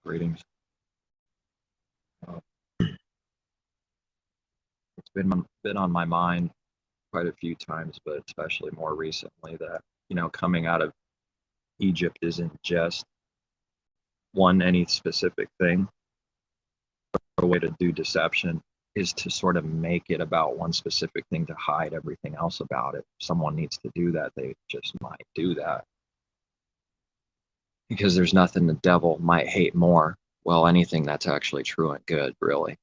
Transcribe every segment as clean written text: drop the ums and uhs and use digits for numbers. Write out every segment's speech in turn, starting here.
Greetings. Uh, it's been on my mind quite a few times, but especially more recently that, coming out of Egypt isn't just any specific thing. A way to do deception is to sort of make it about one specific thing to hide everything else about it. If someone needs to do that, they just might do that. Because there's nothing the devil might hate more. Well, anything that's actually true and good, really.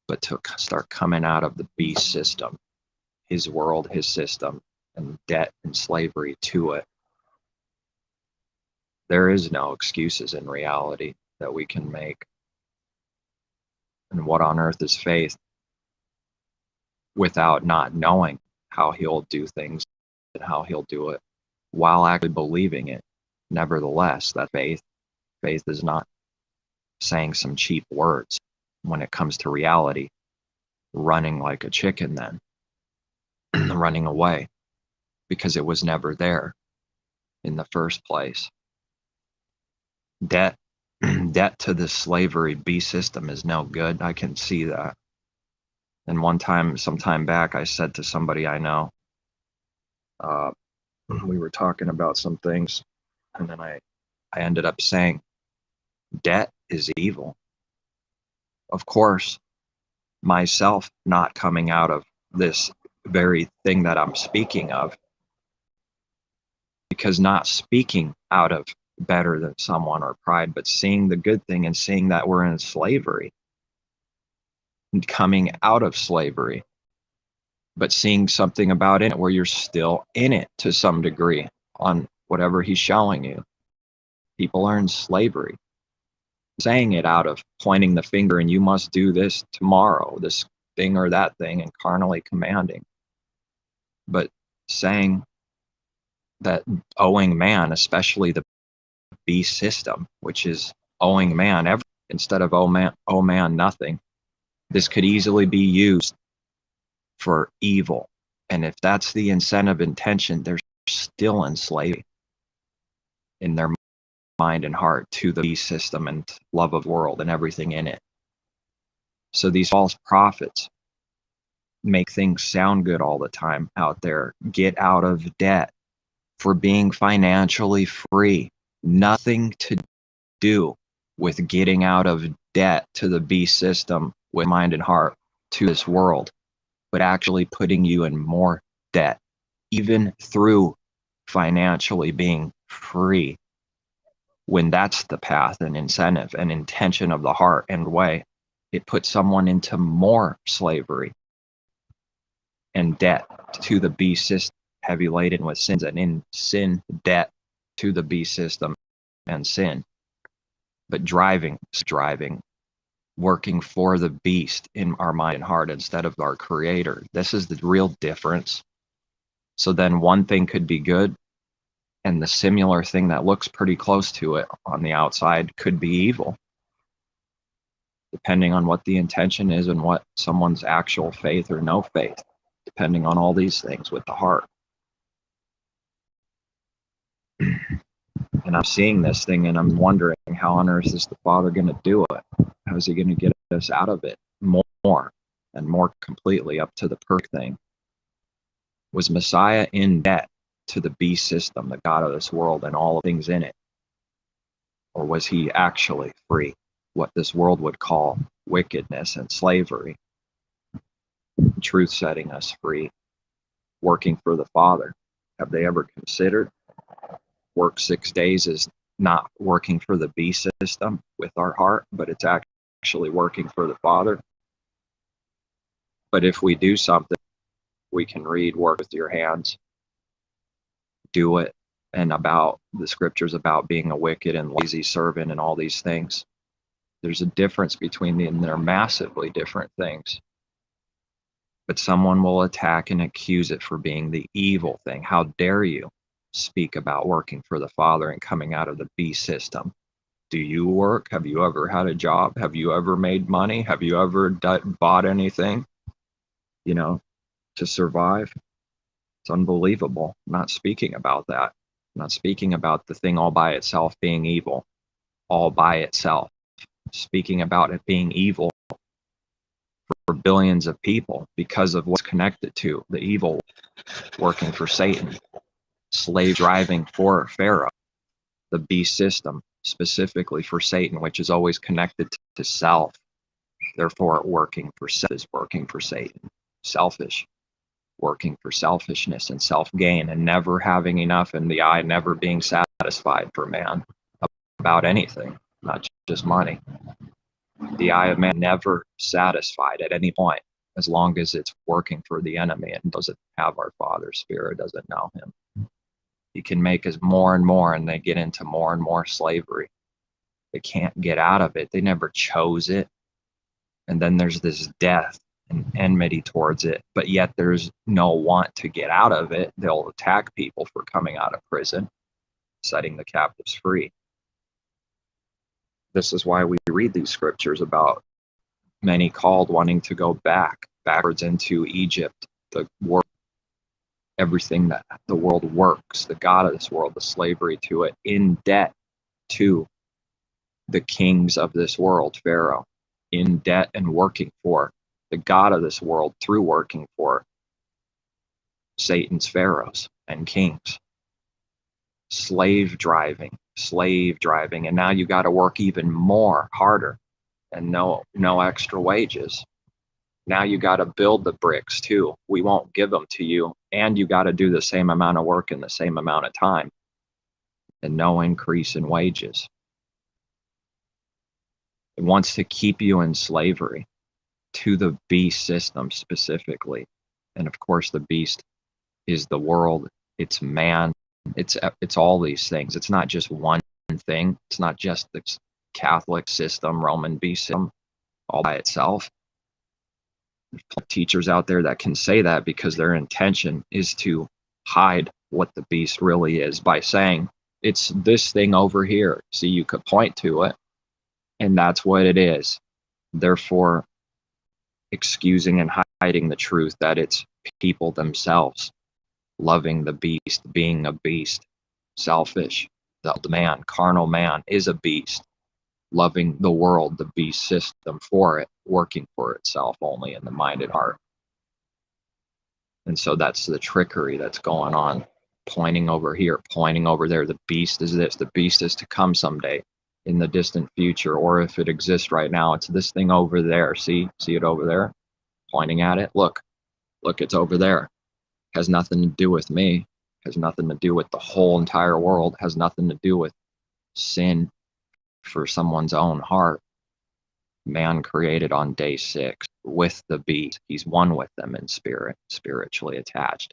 But to start coming out of the beast system, his world, his system, and debt and slavery to it. There is no excuses in reality that we can make. And what on earth is faith without not knowing how he'll do things and how he'll do it while actually believing it? Nevertheless, that faith is not saying some cheap words when it comes to reality, running like a chicken then, running away because it was never there in the first place. Debt to the slavery beast system is no good. I can see that. And some time back, I said to somebody I know, we were talking about some things, and then I ended up saying, debt is evil. Of course, myself not coming out of this very thing that I'm speaking of, because not speaking out of better than someone or pride, but seeing the good thing and seeing that we're in slavery and coming out of slavery, but seeing something about it where you're still in it to some degree on whatever he's showing you. People are in slavery. Saying it out of pointing the finger and you must do this tomorrow, this thing or that thing, and carnally commanding. But saying that owing man, especially the beast system, which is owing man instead of owe man nothing, this could easily be used for evil. And if that's the incentive intention, they're still enslaved in their mind and heart to the beast system and love of world and everything in it. So these false prophets make things sound good all the time out there. Get out of debt for being financially free. Nothing to do with getting out of debt to the beast system with mind and heart to this world, but actually putting you in more debt, even through financially being free, when that's the path and incentive and intention of the heart and way. It puts someone into more slavery and debt to the beast system, heavy laden with sins, and in sin, debt to the beast system and sin. But driving, working for the beast in our mind and heart instead of our creator. This is the real difference. So then one thing could be good, and the similar thing that looks pretty close to it on the outside could be evil, depending on what the intention is and what someone's actual faith or no faith, depending on all these things with the heart. And I'm seeing this thing and I'm wondering, how on earth is the Father going to do it? How is he going to get us out of it more and more completely up to the perfect thing? Was Messiah in debt to the beast system, the God of this world and all things in it? Or was he actually free, what this world would call wickedness and slavery? Truth setting us free, working for the Father. Have they ever considered work 6 days is not working for the beast system with our heart, but it's actually working for the Father? But if we do something, we can read, work with your hands, do it, and about the scriptures about being a wicked and lazy servant and all these things. There's a difference between them, and they're massively different things. But someone will attack and accuse it for being the evil thing. How dare you speak about working for the Father and coming out of the beast system? Do you work? Have you ever had a job? Have you ever made money? Have you ever bought anything, to survive? It's unbelievable. I'm not speaking about that. I'm not speaking about the thing all by itself being evil. all by itself, speaking about it being evil for billions of people because of what's connected to the evil working for Satan, slave driving for Pharaoh, the beast system specifically for Satan, which is always connected to self. Therefore, working for self is working for Satan, selfish, working for selfishness and self-gain, and never having enough, and the eye never being satisfied for man about anything, not just money. The eye of man never satisfied at any point, as long as it's working for the enemy and doesn't have our Father's Spirit, doesn't know him. He can make us more and more, and they get into more and more slavery. They can't get out of it. They never chose it. And then there's this death and enmity towards it, but yet there's no want to get out of it. They'll attack people for coming out of prison, setting the captives free. This is why we read these scriptures about many called wanting to go backwards into Egypt, the world, everything that the world works, the God of this world, the slavery to it, in debt to the kings of this world, Pharaoh, in debt and working for the God of this world through working for Satan's pharaohs and kings. Slave driving, and now you got to work even more harder and no extra wages. Now you got to build the bricks too. We won't give them to you, and you got to do the same amount of work in the same amount of time, and no increase in wages. It wants to keep you in slavery to the beast system specifically. And of course, the beast is the world, it's man, it's all these things. It's not just one thing. It's not just the Catholic system, Roman beast system all by itself. There's teachers out there that can say that because their intention is to hide what the beast really is by saying it's this thing over here. See, you could point to it, and that's what it is. Therefore, excusing and hiding the truth that it's people themselves loving the beast, being a beast, selfish. The man, carnal man, is a beast, loving the world, the beast system for it, working for itself only in the mind and heart. And so that's the trickery that's going on, pointing over here, pointing over there. The beast is this, the beast is to come someday in the distant future, or if it exists right now, it's this thing over there. See it over there, pointing at it. Look, it's over there. Has nothing to do with me, has nothing to do with the whole entire world, has nothing to do with sin for someone's own heart. Man created on day 6 with the beast. He's one with them in spirit, spiritually attached,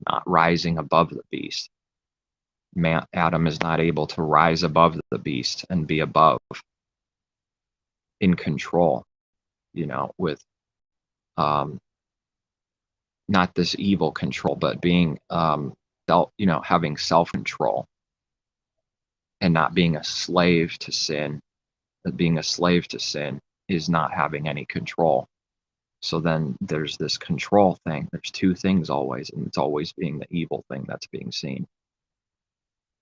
not rising above the beast. Adam is not able to rise above the beast and be above, in control, with not this evil control, but being having self-control and not being a slave to sin. But being a slave to sin is not having any control. So then there's this control thing. There's two things always, and it's always being the evil thing that's being seen.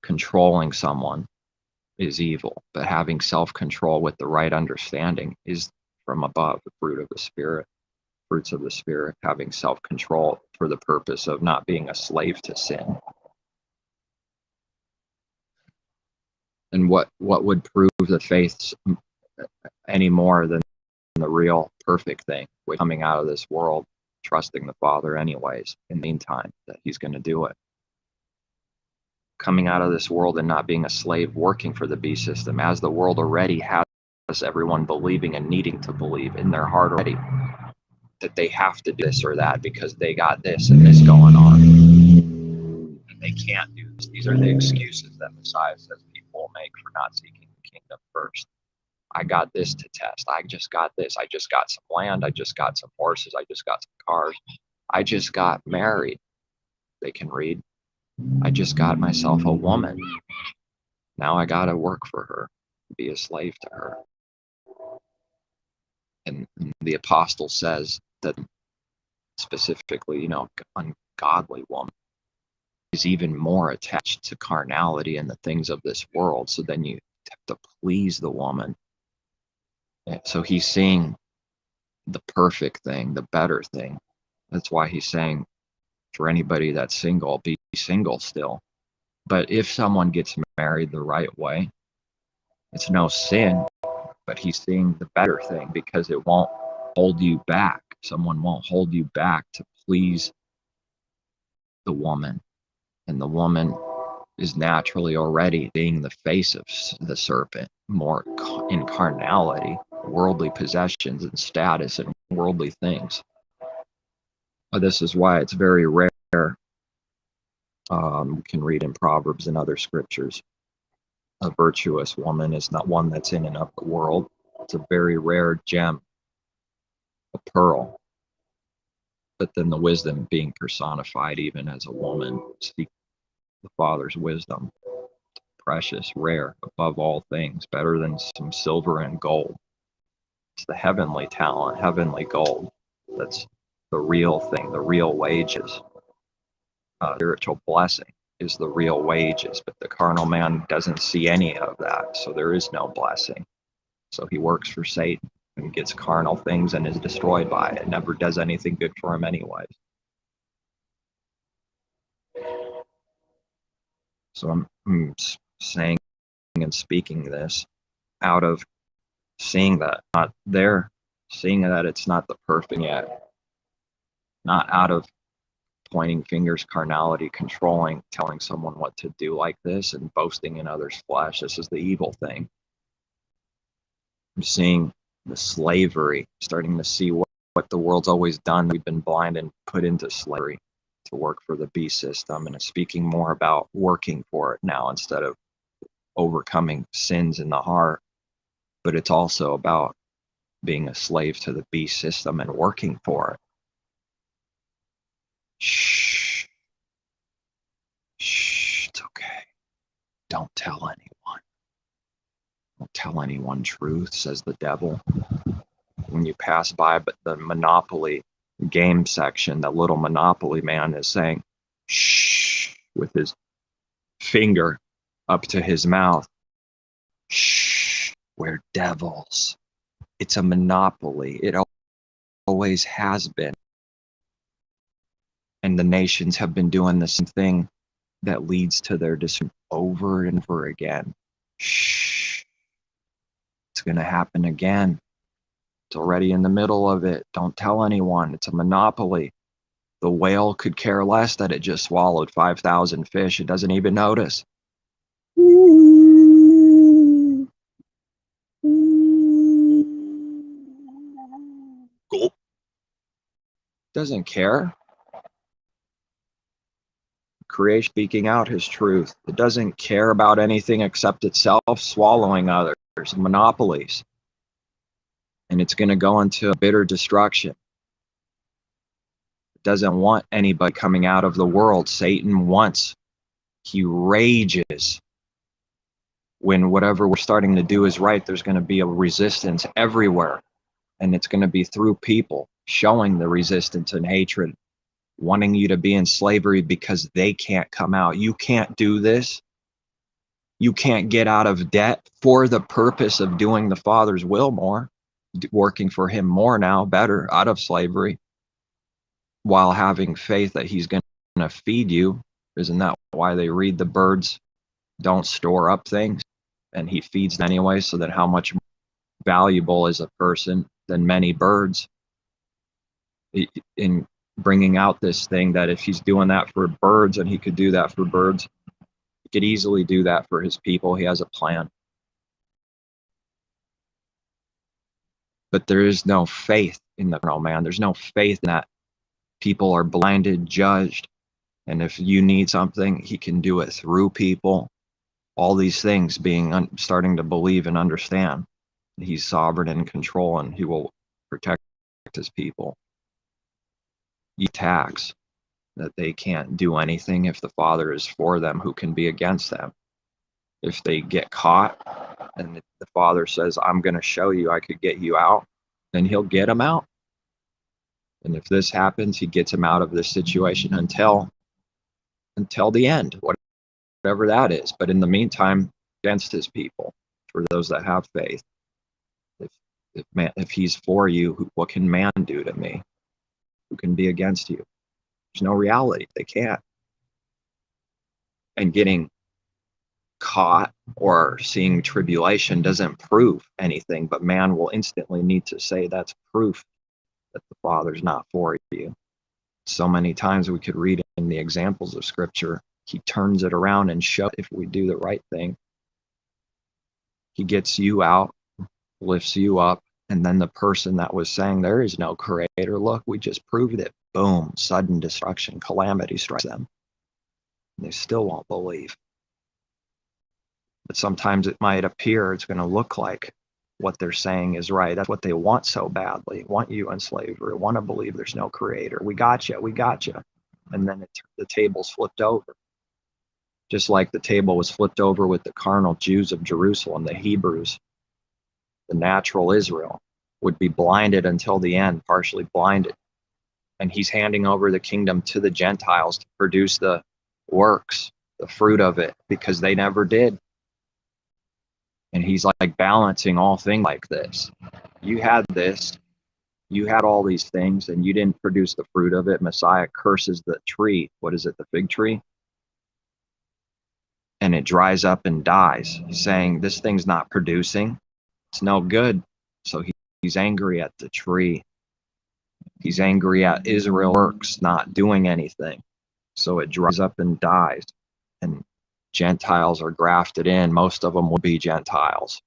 Controlling someone is evil, but having self-control with the right understanding is from above, the fruit of the Spirit. Fruits of the Spirit, having self-control for the purpose of not being a slave to sin. And what would prove the faiths any more than the real perfect thing, with coming out of this world, trusting the Father anyways, in the meantime, that he's going to do it. Coming out of this world and not being a slave working for the beast system, as the world already has everyone believing and needing to believe in their heart already that they have to do this or that because they got this and this going on. And they can't do this. These are the excuses that Messiah says people will make for not seeking the kingdom first. I got this to test. I just got this. I just got some land. I just got some horses. I just got some cars. I just got married. They can read. I just got myself a woman. Now I got to work for her, be a slave to her. And the apostle says that specifically, ungodly woman is even more attached to carnality and the things of this world. So then you to please the woman. So he's seeing the perfect thing, the better thing. That's why he's saying, for anybody that's single, be single still. But if someone gets married the right way, it's no sin, but he's seeing the better thing because it won't hold you back. Someone won't hold you back to please the woman. And the woman is naturally already being the face of the serpent, more in carnality, worldly possessions and status and worldly things. This is why it's very rare. You can read in Proverbs and other scriptures. A virtuous woman is not one that's in and of the world. It's a very rare gem, a pearl. But then the wisdom being personified even as a woman, speak the Father's wisdom. Precious, rare, above all things, better than some silver and gold. It's the heavenly talent, heavenly gold. That's the real thing, the real wages. Spiritual blessing is the real wages, but the carnal man doesn't see any of that, so there is no blessing. So he works for Satan and gets carnal things and is destroyed by it. Never does anything good for him anyways. So I'm saying and speaking this out of seeing that not there, seeing that it's not the perfect yet, not out of pointing fingers, carnality, controlling, telling someone what to do like this and boasting in others' flesh. This is the evil thing. I'm seeing the slavery, starting to see what the world's always done. We've been blind and put into slavery to work for the beast system, and it's speaking more about working for it now instead of overcoming sins in the heart. But it's also about being a slave to the beast system and working for it. Shh. Shh, it's okay. Don't tell anyone. Don't tell anyone truth, says the devil. When you pass by but the Monopoly game section, the little Monopoly man is saying, shh, with his finger up to his mouth. Shh, we're devils. It's a monopoly. It always has been. And the nations have been doing the same thing that leads to their destruction over and over again. Shh. It's going to happen again. It's already in the middle of it. Don't tell anyone. It's a monopoly. The whale could care less that it just swallowed 5,000 fish. It doesn't even notice. Gulp. Doesn't care. Creation speaking out his truth. It doesn't care about anything except itself, swallowing others, monopolies. And it's going to go into bitter destruction. It doesn't want anybody coming out of the world. Satan wants. He rages when whatever we're starting to do is right. There's going to be a resistance everywhere. And it's going to be through people showing the resistance and hatred, wanting you to be in slavery because they can't come out. You can't do this. You can't get out of debt for the purpose of doing the Father's will more, working for him more now, better, out of slavery, while having faith that he's going to feed you. Isn't that why they read the birds don't store up things? And he feeds them anyway, so that how much valuable is a person than many birds? In bringing out this thing that if he's doing that for birds and he could do that for birds, he could easily do that for his people. He has a plan. But there is no faith in the carnal man. There's no faith in that. People are blinded, judged. And if you need something, he can do it through people. All these things being starting to believe and understand. He's sovereign and in control, and he will protect his people. He attacks that they can't do anything if the Father is for them, who can be against them? If they get caught and the Father says, I'm going to show you I could get you out, then he'll get them out. And if this happens, he gets them out of this situation until the end, whatever that is. But in the meantime, against his people, for those that have faith. If he's for you, what can man do to me? Who can be against you? There's no reality. They can't. And getting caught or seeing tribulation doesn't prove anything, but man will instantly need to say that's proof that the Father's not for you. So many times we could read in the examples of Scripture, he turns it around and shows if we do the right thing. He gets you out, lifts you up, and then the person that was saying there is no creator, look, we just proved it. Boom, sudden destruction, calamity strikes them. And they still won't believe. But sometimes it might appear it's going to look like what they're saying is right. That's what they want so badly. Want you in slavery, want to believe there's no creator. We got you. And then the table's flipped over. Just like the table was flipped over with the carnal Jews of Jerusalem, the Hebrews, the natural Israel, would be blinded until the end, partially blinded. And he's handing over the kingdom to the Gentiles to produce the works, the fruit of it, because they never did. And he's like balancing all things like this. You had this, you had all these things, and you didn't produce the fruit of it. Messiah curses the tree. What is it, the fig tree? And it dries up and dies. He's saying, this thing's not producing. It's no good. So he's angry at the tree. He's angry at Israel's works not doing anything. So it dries up and dies. And Gentiles are grafted in. Most of them will be Gentiles,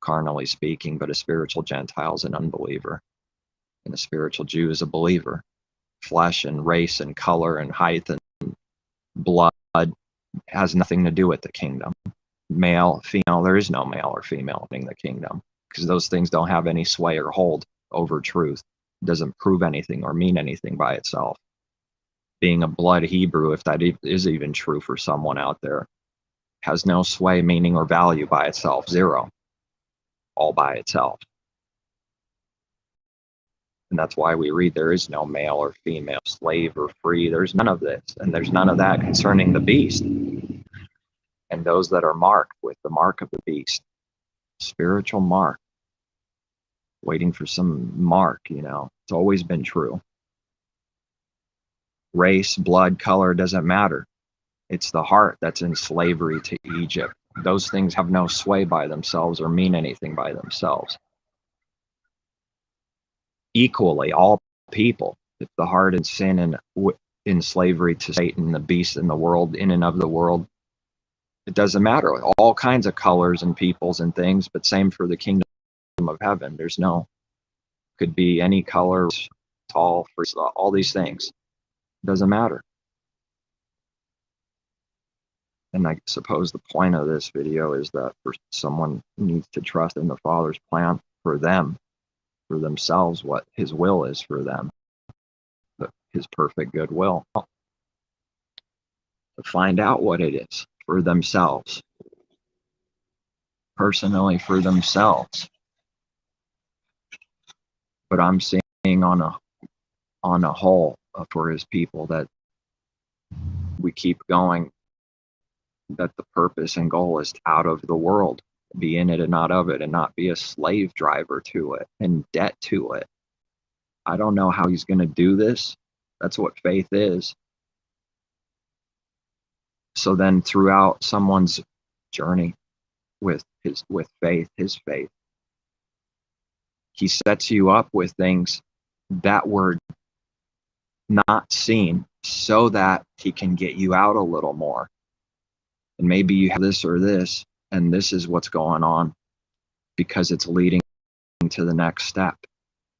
carnally speaking, but a spiritual Gentile is an unbeliever. And a spiritual Jew is a believer. Flesh and race and color and height and blood has nothing to do with the kingdom. Male, female, there is no male or female in the kingdom, because those things don't have any sway or hold over truth. It doesn't prove anything or mean anything by itself. Being a blood Hebrew, if that is even true for someone out there, has no sway, meaning, or value by itself. Zero. All by itself. And that's why we read there is no male or female, slave or free. There's none of this. And there's none of that concerning the beast. And those that are marked with the mark of the beast. Spiritual mark. Waiting for some mark, you know. It's always been true. Race, blood, color, doesn't matter. It's the heart that's in slavery to Egypt. Those things have no sway by themselves or mean anything by themselves. Equally, all people, if the heart is sin and in slavery to Satan, the beast in the world, in and of the world, it doesn't matter. All kinds of colors and peoples and things, but same for the kingdom of heaven. There's no, could be any color, tall, free, all these things. Doesn't matter. And I suppose the point of this video is that for someone needs to trust in the Father's plan for them, for themselves, what his will is for them, his perfect good will. To find out what it is for themselves, personally for themselves. But I'm seeing on a whole for his people that we keep going, that the purpose and goal is out of the world, be in it and not of it, and not be a slave driver to it, in debt to it. I don't know how he's going to do this. That's what faith is. So then throughout someone's journey with faith, his faith, he sets you up with things that were not seen so that he can get you out a little more. And maybe you have this or this, and this is what's going on because it's leading to the next step.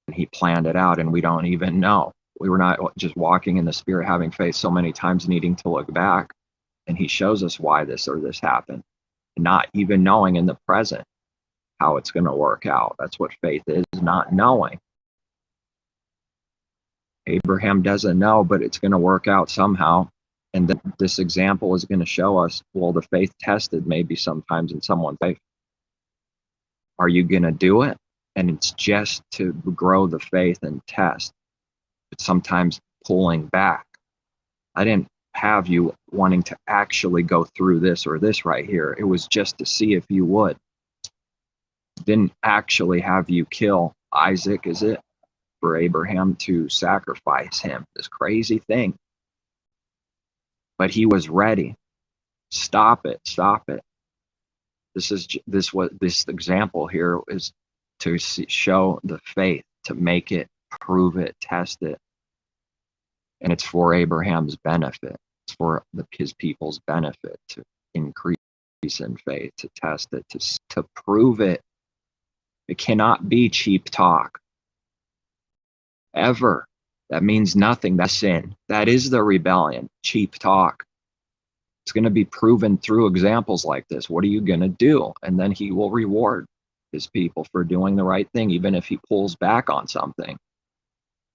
And he planned it out, and we don't even know. We were not just walking in the Spirit, having faith so many times, needing to look back. And he shows us why this or this happened, not even knowing in the present how it's going to work out. That's what faith is, not knowing. Abraham doesn't know, but it's going to work out somehow. And then this example is going to show us, well, the faith tested maybe sometimes in someone's life. Are you going to do it? And it's just to grow the faith and test, but sometimes pulling back. I didn't have you wanting to actually go through this or this right here. It was just to see if you would. Didn't actually have you kill Isaac, is it? For Abraham to sacrifice him, this crazy thing. But he was ready. Stop it, stop it. This example here is to show the faith, to make it, prove it, test it. And it's for Abraham's benefit. It's for his people's benefit, to increase in faith, to test it, to prove it. It cannot be cheap talk. Ever. That means nothing. That's sin. That is the rebellion. Cheap talk. It's going to be proven through examples like this. What are you going to do? And then he will reward his people for doing the right thing, even if he pulls back on something.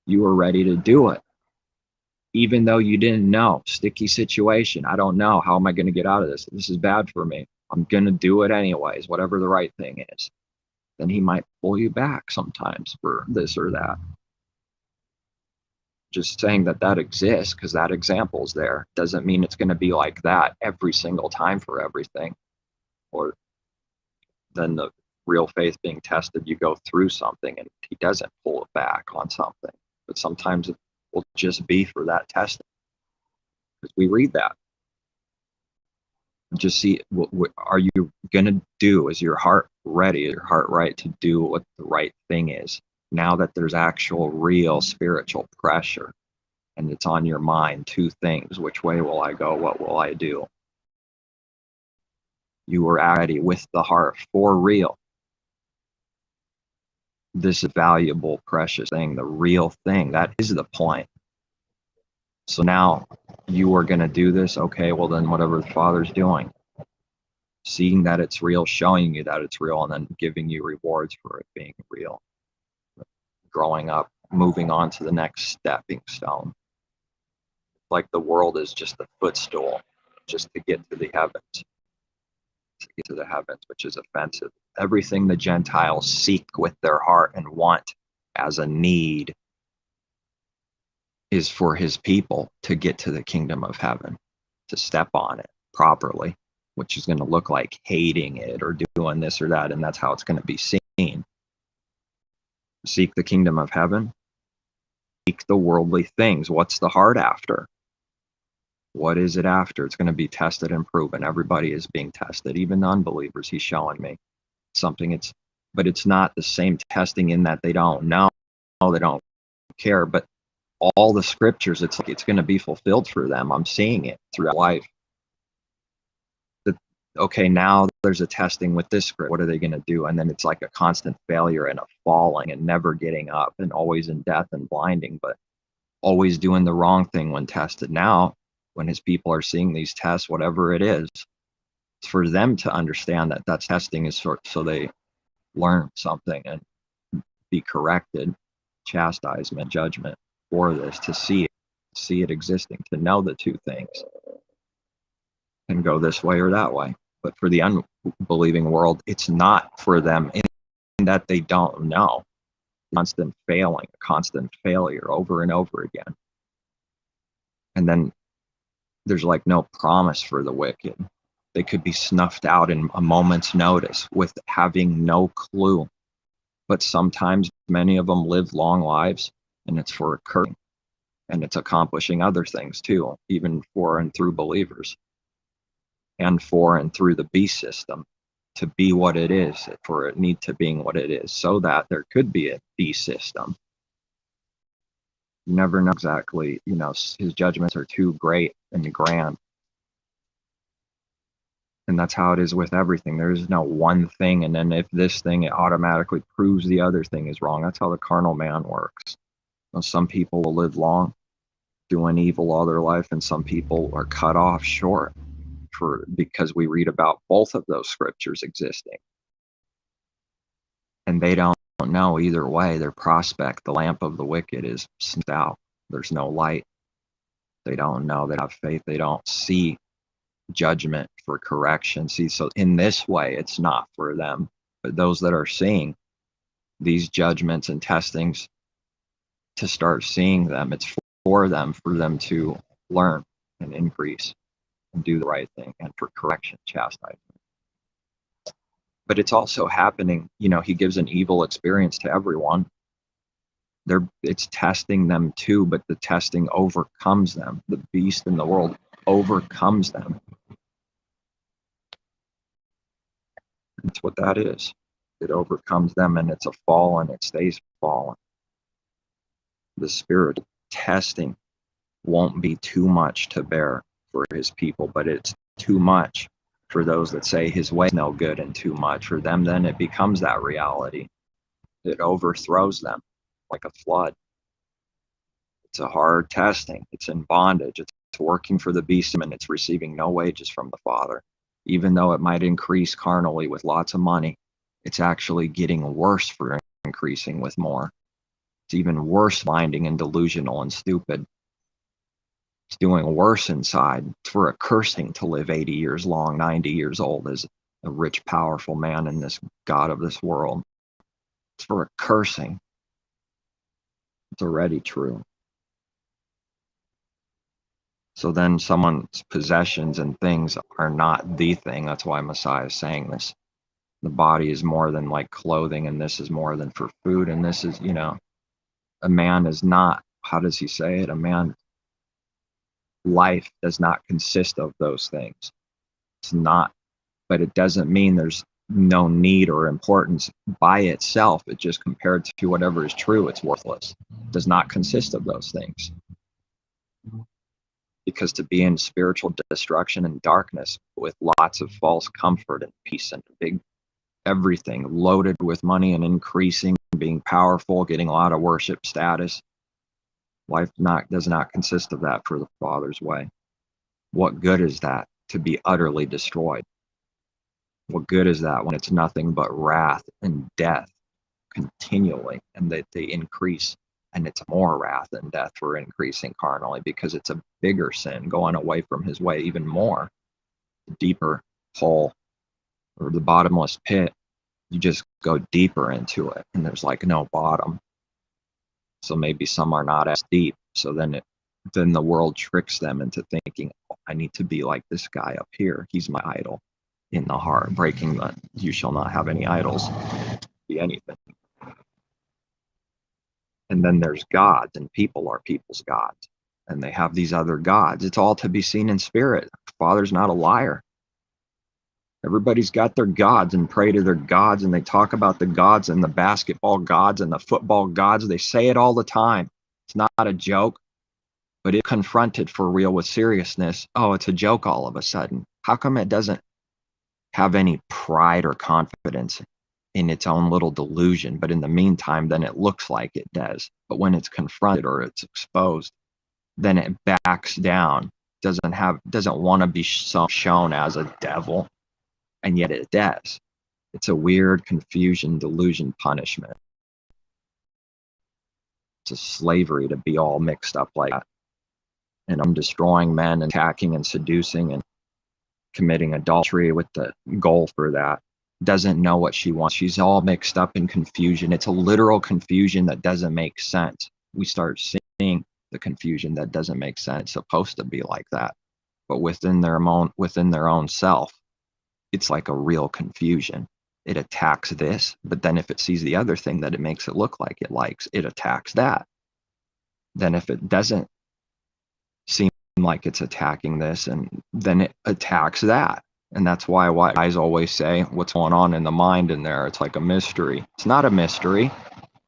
You were ready to do it. Even though you didn't know. Sticky situation. I don't know. How am I going to get out of this? This is bad for me. I'm going to do it anyways, whatever the right thing is. Then he might pull you back sometimes for this or that. Just saying that exists because that example's there doesn't mean it's going to be like that every single time for everything. Or then the real faith being tested, you go through something and he doesn't pull it back on something. But sometimes it will just be for that testing. Because we read that. Just see, what are you going to do? Is your heart ready? Is your heart right to do what the right thing is? Now that there's actual real spiritual pressure and it's on your mind, two things: which way will I go? What will I do? You were ready with the heart for real. This valuable, precious thing, the real thing, that is the point. So now you are going to do this. Okay, well then whatever the Father's doing, seeing that it's real, showing you that it's real, and then giving you rewards for it being real. Growing up, moving on to the next stepping stone. Like the world is just a footstool just to get to the heavens. To get to the heavens, which is offensive. Everything the Gentiles seek with their heart and want as a need is for his people to get to the kingdom of heaven, to step on it properly, which is going to look like hating it or doing this or that, and that's how it's going to be seen. Seek the kingdom of heaven, seek the worldly things. What's the heart after? What is it after? It's going to be tested and proven. Everybody is being tested, even unbelievers. He's showing me something. But it's not the same testing in that they don't know, they don't care. But all the scriptures, it's like it's going to be fulfilled for them. I'm seeing it throughout life. Okay, now there's a testing with this script. What are they going to do? And then it's like a constant failure and a falling and never getting up and always in death and blinding, but always doing the wrong thing when tested. Now, when his people are seeing these tests, whatever it is, it's for them to understand that that testing is so they learn something and be corrected, chastisement, judgment for this, to see it existing, to know the two things and go this way or that way. But for the unbelieving world, it's not for them in that they don't know. Constant failing, constant failure over and over again. And then there's like no promise for the wicked. They could be snuffed out in a moment's notice with having no clue. But sometimes many of them live long lives, and it's for occurring. And it's accomplishing other things too, even for and through believers. And for and through the beast system, to be what it is, for it need to being what it is, so that there could be a beast system. You never know exactly, his judgments are too great and grand. And that's how it is with everything. There is no one thing, and then if this thing, it automatically proves the other thing is wrong. That's how the carnal man works. Some people will live long, doing evil all their life, and some people are cut off short because we read about both of those scriptures existing. And they don't know either way. Their prospect, the lamp of the wicked, is snuffed out. There's no light. They don't know. They have faith. They don't see judgment for correction. See, so in this way, it's not for them. But those that are seeing these judgments and testings, to start seeing them, it's for them to learn and increase and do the right thing, and for correction, chastisement. But it's also happening, he gives an evil experience to everyone. It's testing them too, but the testing overcomes them. The beast in the world overcomes them. That's what that is. It overcomes them, and it's a fall, and it stays fallen. The spirit testing won't be too much to bear for his people, but it's too much for those that say his way is no good, and too much for them. Then it becomes that reality. It overthrows them like a flood. It's a hard testing. It's in bondage. It's working for the beast, and it's receiving no wages from the Father. Even though it might increase carnally with lots of money, it's actually getting worse for increasing with more. It's even worse minding and delusional and stupid. It's doing worse inside. It's for a cursing to live 80 years long, 90 years old as a rich, powerful man in this God of this world. It's for a cursing. It's already true. So then someone's possessions and things are not the thing. That's why Messiah is saying this. The body is more than like clothing, and this is more than for food. And this is, a man is not, how does he say it? A man, life does not consist of those things. It's not, but it doesn't mean there's no need or importance by itself. It just compared to whatever is true, it's worthless. It does not consist of those things. Because to be in spiritual destruction and darkness with lots of false comfort and peace and big everything loaded with money and increasing, being powerful, getting a lot of worship status, life does not consist of that for the Father's way. What good is that to be utterly destroyed? What good is that when it's nothing but wrath and death continually, and that they increase? And it's more wrath and death for increasing carnally, because it's a bigger sin going away from his way even more. The deeper hole or the bottomless pit, you just go deeper into it, and there's like no bottom. So maybe some are not as deep. So then the world tricks them into thinking, oh, I need to be like this guy up here. He's my idol. In the heart, breaking the you shall not have any idols, be anything. And then there's gods, and people are people's gods, and they have these other gods. It's all to be seen in spirit. Father's not a liar. Everybody's got their gods and pray to their gods, and they talk about the gods and the basketball gods and the football gods. They say it all the time. It's not a joke, but if confronted for real with seriousness, oh, it's a joke all of a sudden. How come it doesn't have any pride or confidence in its own little delusion? But in the meantime, then it looks like it does. But when it's confronted or it's exposed, then it backs down, doesn't want to be shown as a devil, and yet it does. It's a weird confusion, delusion, punishment. It's a slavery to be all mixed up like that. And I'm destroying men and attacking and seducing and committing adultery with the goal for that. Doesn't know what she wants. She's all mixed up in confusion. It's a literal confusion that doesn't make sense. We start seeing the confusion that doesn't make sense. It's supposed to be like that, but within their own self, it's like a real confusion. It attacks this, but then if it sees the other thing that it makes it look like it likes, it attacks that. Then if it doesn't seem like it's attacking this, and then it attacks that. And that's why guys always say, what's going on in the mind in there? It's like a mystery. It's not a mystery.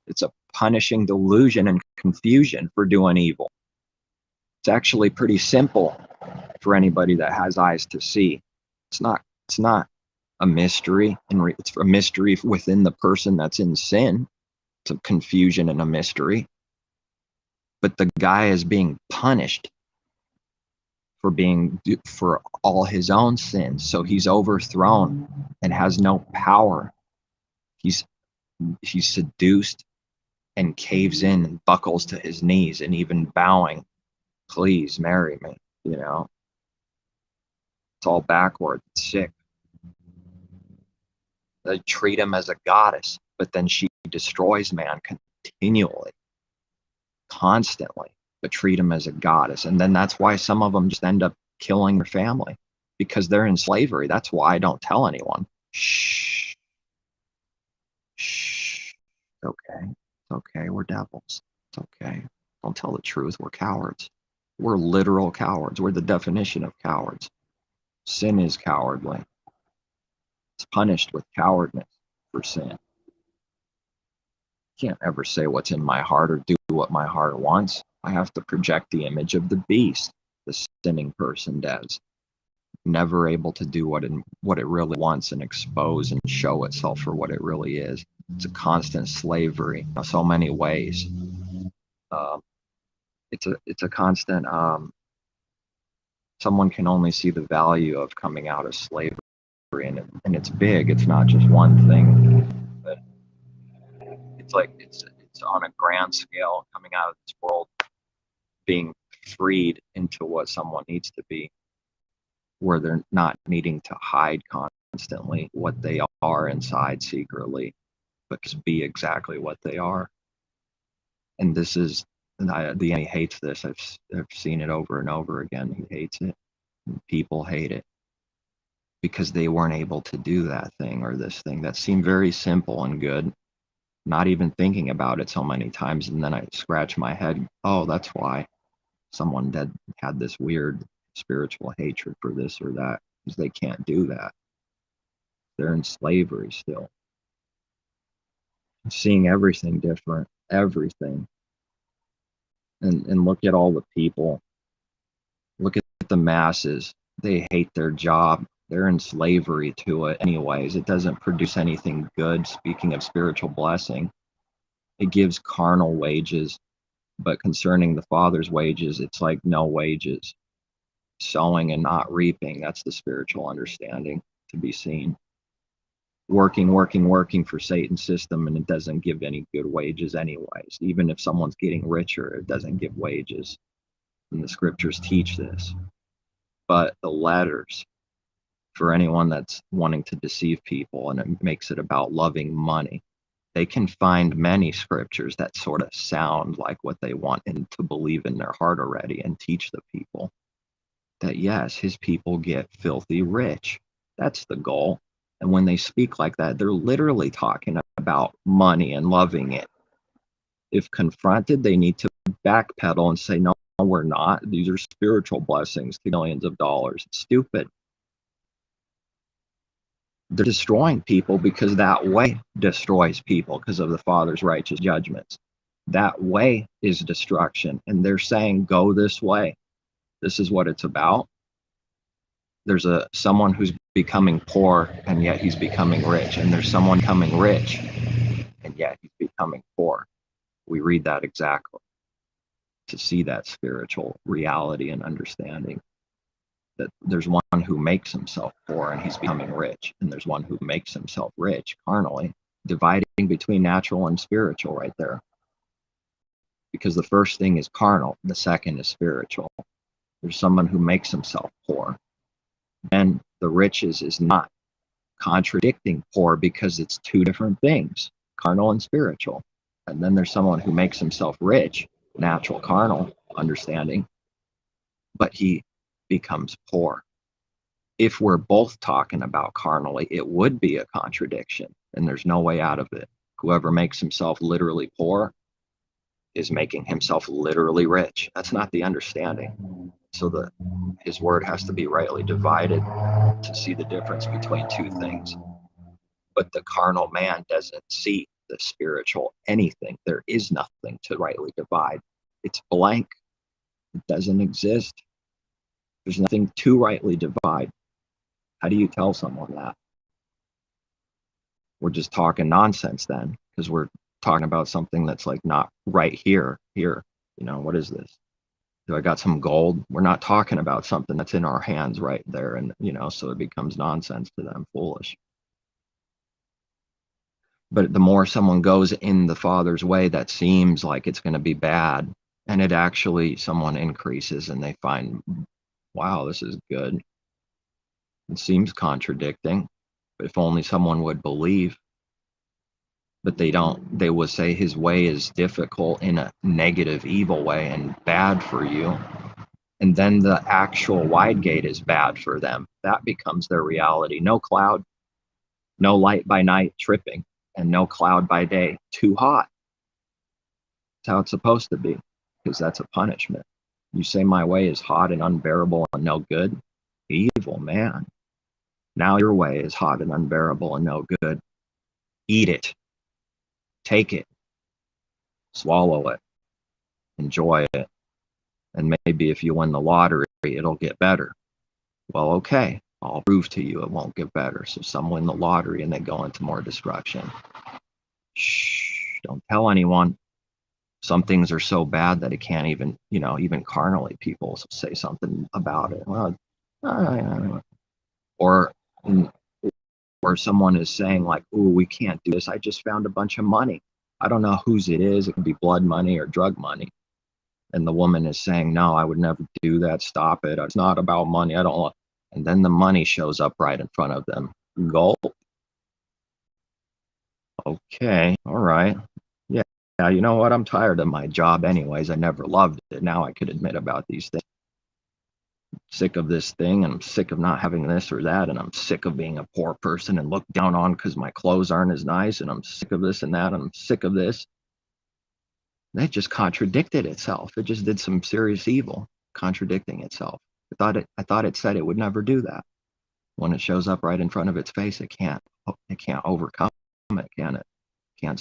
It's a punishing delusion and confusion for doing evil. It's actually pretty simple for anybody that has eyes to see. It's not a mystery, and it's a mystery within the person that's in sin. It's a confusion and a mystery. But the guy is being punished for all his own sins. So he's overthrown and has no power. He's seduced and caves in and buckles to his knees, and even bowing, please marry me. It's all backward. It's sick. They treat him as a goddess, but then she destroys man continually, constantly, but treat him as a goddess. And then that's why some of them just end up killing their family, because they're in slavery. That's why I don't tell anyone. Shh. It's okay. It's okay. We're devils. It's okay. Don't tell the truth. We're cowards. We're literal cowards. We're the definition of cowards. Sin is cowardly. It's punished with cowardness for sin. Can't ever say what's in my heart or do what my heart wants. I have to project the image of the beast, the sinning person does. Never able to do what it really wants and expose and show itself for what it really is. It's a constant slavery in so many ways. Um, it's a constant. Someone can only see the value of coming out of slavery, and it's big. It's not just one thing, but it's like it's on a grand scale, coming out of this world, being freed into what someone needs to be, where they're not needing to hide constantly what they are inside secretly, but just be exactly what they are. And this is, the enemy hates this. I've seen it over and over again. He hates it. People hate it because they weren't able to do that thing or this thing that seemed very simple and good. Not even thinking about it so many times, and then I scratch my head. Oh, that's why someone had this weird spiritual hatred for this or that, because they can't do that. They're in slavery still. Seeing everything different, everything. And look at all the people. Look at the masses. They hate their job. They're in slavery to it anyways. It doesn't produce anything good. Speaking of spiritual blessing, it gives carnal wages, but concerning the Father's wages, it's like no wages. Sowing and not reaping, that's the spiritual understanding to be seen. Working for Satan's system, and it doesn't give any good wages anyways. Even if someone's getting richer, it doesn't give wages. And the scriptures teach this. But the letters, for anyone that's wanting to deceive people and it makes it about loving money, they can find many scriptures that sort of sound like what they want and to believe in their heart already, and teach the people that yes, his people get filthy rich. That's the goal. And when they speak like that, they're literally talking about money and loving it. If confronted, they need to backpedal and say, no, we're not. These are spiritual blessings to millions of dollars. It's stupid. They're destroying people because that way destroys people because of the Father's righteous judgments. That way is destruction. And they're saying, go this way. This is what it's about. There's someone who's becoming poor and yet he's becoming rich. And there's someone becoming rich and yet he's becoming poor. We read that exactly to see that spiritual reality and understanding. That there's one who makes himself poor and he's becoming rich, and there's one who makes himself rich carnally, dividing between natural and spiritual right there. Because the first thing is carnal, the second is spiritual. There's someone who makes himself poor. And the riches is not contradicting poor, because it's two different things, carnal and spiritual. And then there's someone who makes himself rich, natural, carnal understanding, but he becomes poor. If we're both talking about carnally, it would be a contradiction, and there's no way out of it. Whoever makes himself literally poor is making himself literally rich. That's not the understanding. So his word has to be rightly divided to see the difference between two things. But the carnal man doesn't see the spiritual anything. There is nothing to rightly divide. It's blank. It doesn't exist. There's nothing to rightly divide. How do you tell someone that? We're just talking nonsense then, because we're talking about something that's like not right here. What is this? Do I got some gold? We're not talking about something that's in our hands right there. And, so it becomes nonsense to them, foolish. But the more someone goes in the Father's way, that seems like it's going to be bad. And it actually, someone increases and they find, wow, this is good. It seems contradicting, but if only someone would believe. But they don't. They will say his way is difficult in a negative, evil way and bad for you. And then the actual wide gate is bad for them. That becomes their reality. No cloud, no light by night tripping. and no cloud by day. Too hot. That's how it's supposed to be, because that's a punishment. You say my way is hot and unbearable and no good. Evil man. Now your way is hot and unbearable and no good. Eat it. Take it. Swallow it. Enjoy it. And maybe if you win the lottery, it'll get better. Well, okay, I'll prove to you it won't get better. So some win the lottery and they go into more destruction. Shh, don't tell anyone. Some things are so bad that it can't even, even carnally people say something about it. Well, or someone is saying like, "Ooh, we can't do this. I just found a bunch of money. I don't know whose it is. It could be blood money or drug money." And the woman is saying, "No, I would never do that. Stop it. It's not about money. I don't want." And then the money shows up right in front of them. Gulp. Okay, all right. Yeah, you know what? I'm tired of my job anyways. I never loved it. Now I could admit about these things. Sick of this thing, and I'm sick of not having this or that, and I'm sick of being a poor person and looked down on because my clothes aren't as nice, and I'm sick of this and that, and I'm sick of this. That just contradicted itself. It just did some serious evil, contradicting itself. I thought it said it would never do that. When it shows up right in front of its face, it can't overcome it, can it? Can't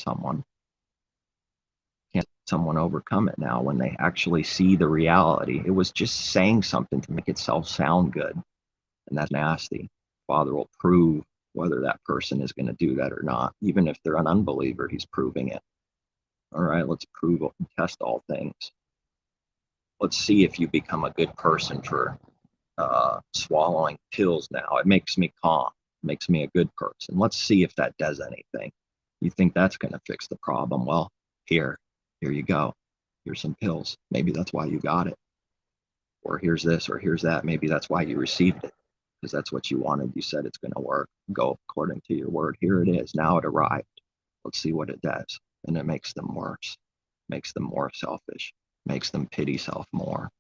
someone overcome it now when they actually see the reality? It was just saying something to make itself sound good, and that's nasty. Father will prove whether that person is going to do that or not. Even if they're an unbeliever, he's proving it. All right, let's prove and test all things. Let's see if you become a good person for swallowing pills now. It makes me calm, makes me a good person. Let's see if that does anything. You think that's going to fix the problem? Well, here you go. Here's some pills. Maybe that's why you got it. Or here's this, or here's that. Maybe that's why you received it, because that's what you wanted. You said it's going to work. Go according to your word. Here it is. Now it arrived. Let's see what it does. And it makes them worse, makes them more selfish, makes them pity self more.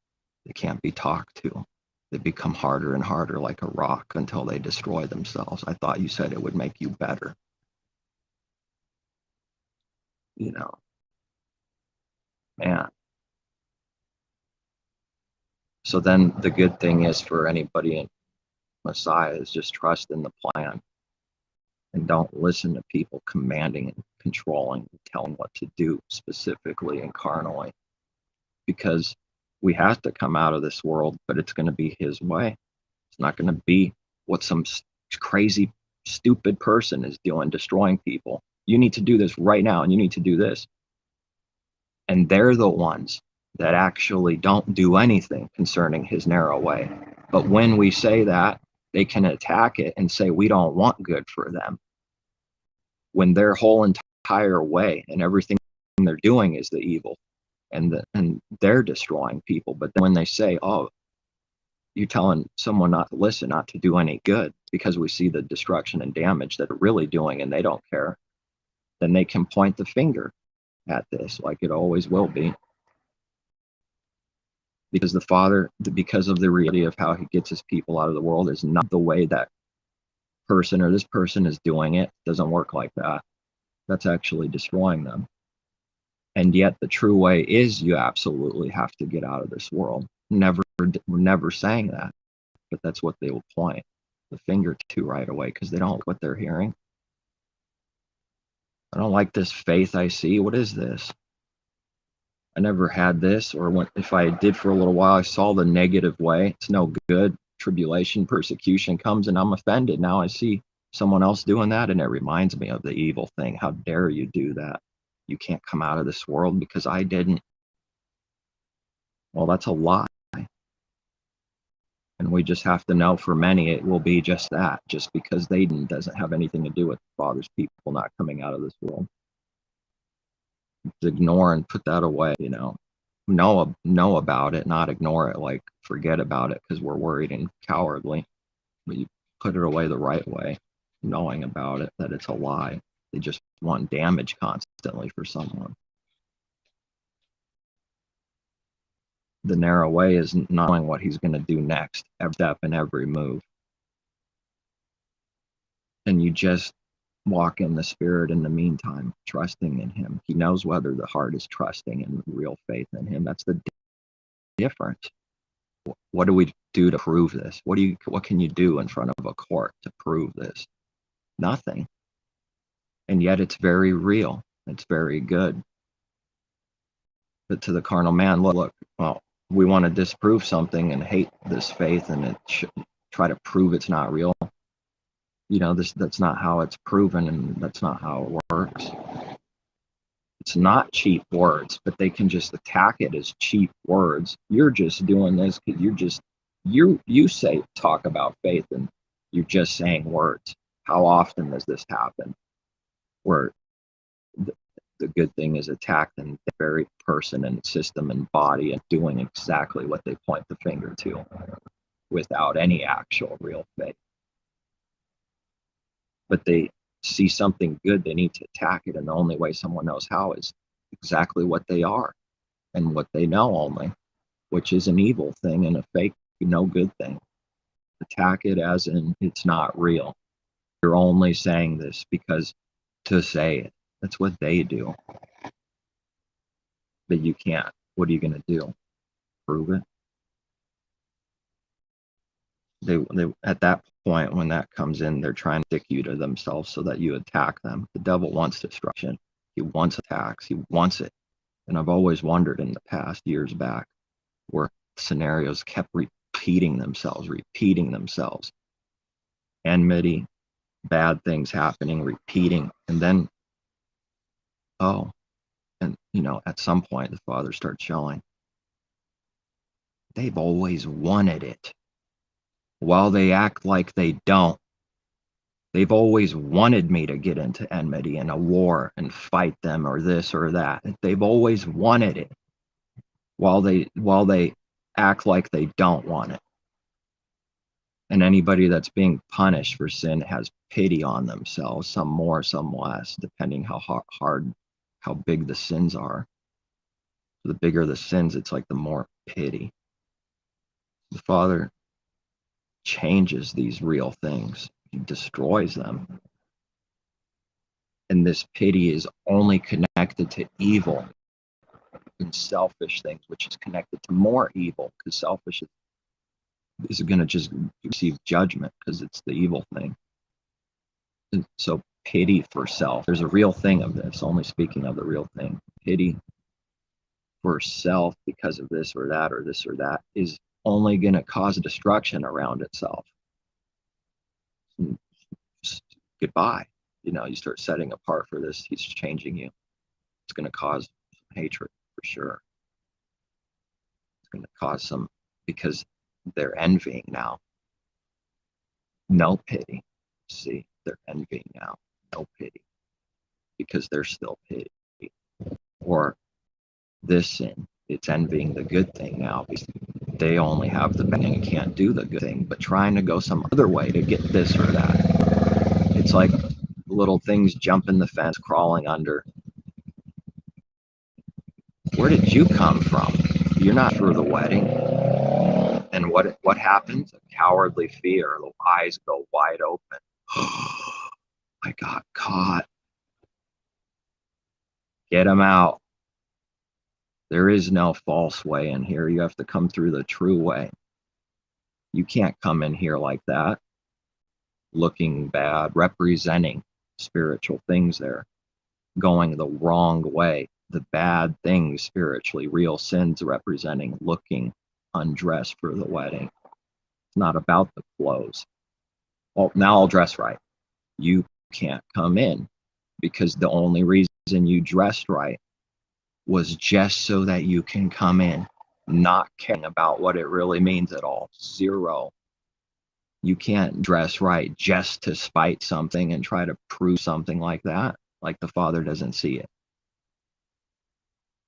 They can't be talked to. They become harder and harder like a rock until they destroy themselves. I thought you said it would make you better. Man. So then the good thing is for anybody in Messiah is just trust in the plan and don't listen to people commanding and controlling and telling what to do specifically and carnally, because we have to come out of this world, but it's going to be his way. It's not going to be what some crazy, stupid person is doing, destroying people. You need to do this right now, and you need to do this. And they're the ones that actually don't do anything concerning his narrow way. But when we say that, they can attack it and say we don't want good for them, when their whole entire way and everything they're doing is the evil, and they're destroying people. But then when they say, "Oh, you're telling someone not to listen, not to do any good," because we see the destruction and damage that they're really doing and they don't care, then they can point the finger at this, like it always will be. Because the Father, because of the reality of how he gets his people out of the world, is not the way that person or this person is doing it. It doesn't work like that. That's actually destroying them. And yet the true way is you absolutely have to get out of this world. We're never saying that, but that's what they will point the finger to right away, because they don't like what they're hearing. I don't like this faith I see. What is this? I never had this, or if I did for a little while, I saw the negative way. It's no good. Tribulation, persecution comes, and I'm offended. Now I see someone else doing that, and it reminds me of the evil thing. How dare you do that? You can't come out of this world because I didn't. Well, that's a lie. And we just have to know, for many, it will be just that. Just because they didn't doesn't have anything to do with the Father's people not coming out of this world. Ignore and put that away, know about it, not ignore it, like forget about it because we're worried and cowardly. But you put it away the right way, knowing about it, that it's a lie. They just want damage constantly for someone. The narrow way is not knowing what he's going to do next, every step and every move. And you just walk in the Spirit in the meantime, trusting in Him. He knows whether the heart is trusting in real faith in Him. That's the difference. What do we do to prove this? What can you do in front of a court to prove this? Nothing. And yet it's very real. It's very good. But to the carnal man, look, well, we want to disprove something and hate this faith and try to prove it's not real. That's not how it's proven, and that's not how it works. It's not cheap words, but they can just attack it as cheap words. You're just doing this because you talk about faith and you're just saying words. How often does this happen? Where the good thing is attacked in the very person and system and body and doing exactly what they point the finger to without any actual real faith. But they see something good, they need to attack it, and the only way someone knows how is exactly what they are and what they know only, which is an evil thing and a fake, no good thing. Attack it as in it's not real. You're only saying this because to say it. That's what they do. But you can't. What are you going to do? Prove it? They at that point, when that comes in, they're trying to stick you to themselves so that you attack them. The devil wants destruction. He wants attacks. He wants it. And I've always wondered in the past, years back, where scenarios kept repeating themselves. Enmity, bad things happening, repeating. And then, at some point, the Father starts showing. They've always wanted it. While they act like they don't. They've always wanted me to get into enmity and a war and fight them or this or that. They've always wanted it while they act like they don't want it. And anybody that's being punished for sin has pity on themselves, some more, some less, depending how big the sins are. The bigger the sins, it's like the more pity. The Father changes these real things. He destroys them. And this pity is only connected to evil and selfish things, which is connected to more evil, because selfish is going to just receive judgment because it's the evil thing. And so pity for self. There's a real thing of this, only speaking of the real thing. Pity for self because of this or that or this or that is only going to cause destruction around itself. And goodbye. You start setting apart for this, he's changing you. It's going to cause hatred for sure. It's going to cause some, because they're envying now. No pity. See, they're envying now. No pity. Because they're still pity. Or this sin, it's envying the good thing now because they only have the bad thing and can't do the good thing, but trying to go some other way to get this or that. It's like little things jumping the fence, crawling under. Where did you come from? You're not through the wedding. And what happens? A cowardly fear. The eyes go wide open. I got caught. Get him out. There is no false way in here. You have to come through the true way. You can't come in here like that, looking bad, representing spiritual things there, going the wrong way. The bad things spiritually, real sins representing looking undressed for the wedding. It's not about the clothes. Well, now I'll dress right. You can't come in because the only reason you dressed right was just so that you can come in, not caring about what it really means at all. Zero. You can't dress right just to spite something and try to prove something like that, like the Father doesn't see it.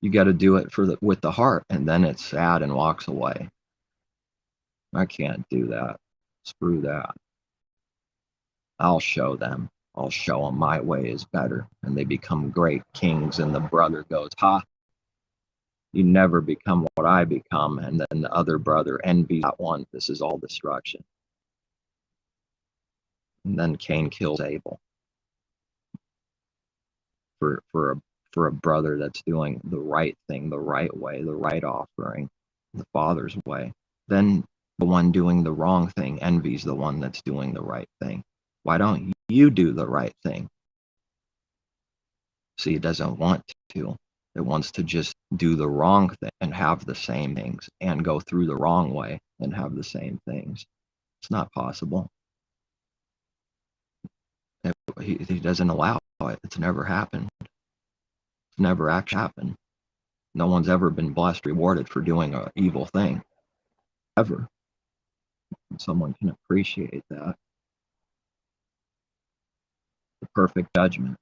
You got to do it with the heart, and then it's sad and walks away. I can't do that. Screw that. I'll show them. I'll show them my way is better. And they become great kings, and the brother goes, ha, you never become what I become. And then the other brother envies that one. This is all destruction. And then Cain kills Abel. for a brother that's doing the right thing, the right way, the right offering, the Father's way, then the one doing the wrong thing envies the one that's doing the right thing. Why don't you do the right thing? See, it doesn't want to. It wants to just do the wrong thing and have the same things, and go through the wrong way and have the same things. It's not possible. He doesn't allow it. It's never happened. It's never actually happened. No one's ever been blessed, rewarded for doing an evil thing, ever. And someone can appreciate that. The perfect judgment.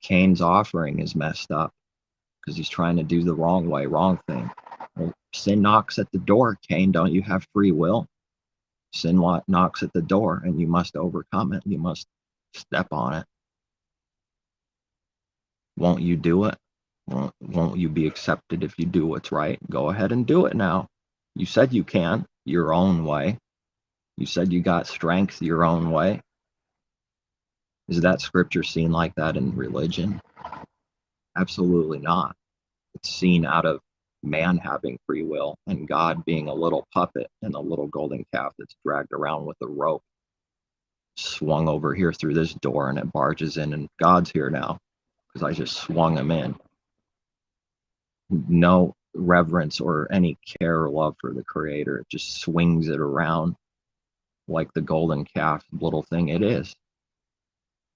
Cain's offering is messed up because he's trying to do the wrong way, wrong thing. Well, sin knocks at the door, Cain. Don't you have free will? Sin knocks at the door, and you must overcome it. You must step on it. Won't you do it? Won't you be accepted if you do what's right? Go ahead and do it now. You said you can, your own way. You said you got strength your own way. Is that scripture seen like that in religion? Absolutely not. It's seen out of man having free will and God being a little puppet and a little golden calf that's dragged around with a rope, swung over here through this door, and it barges in, and God's here now because I just swung him in. No reverence or any care or love for the Creator. It just swings it around like the golden calf little thing it is.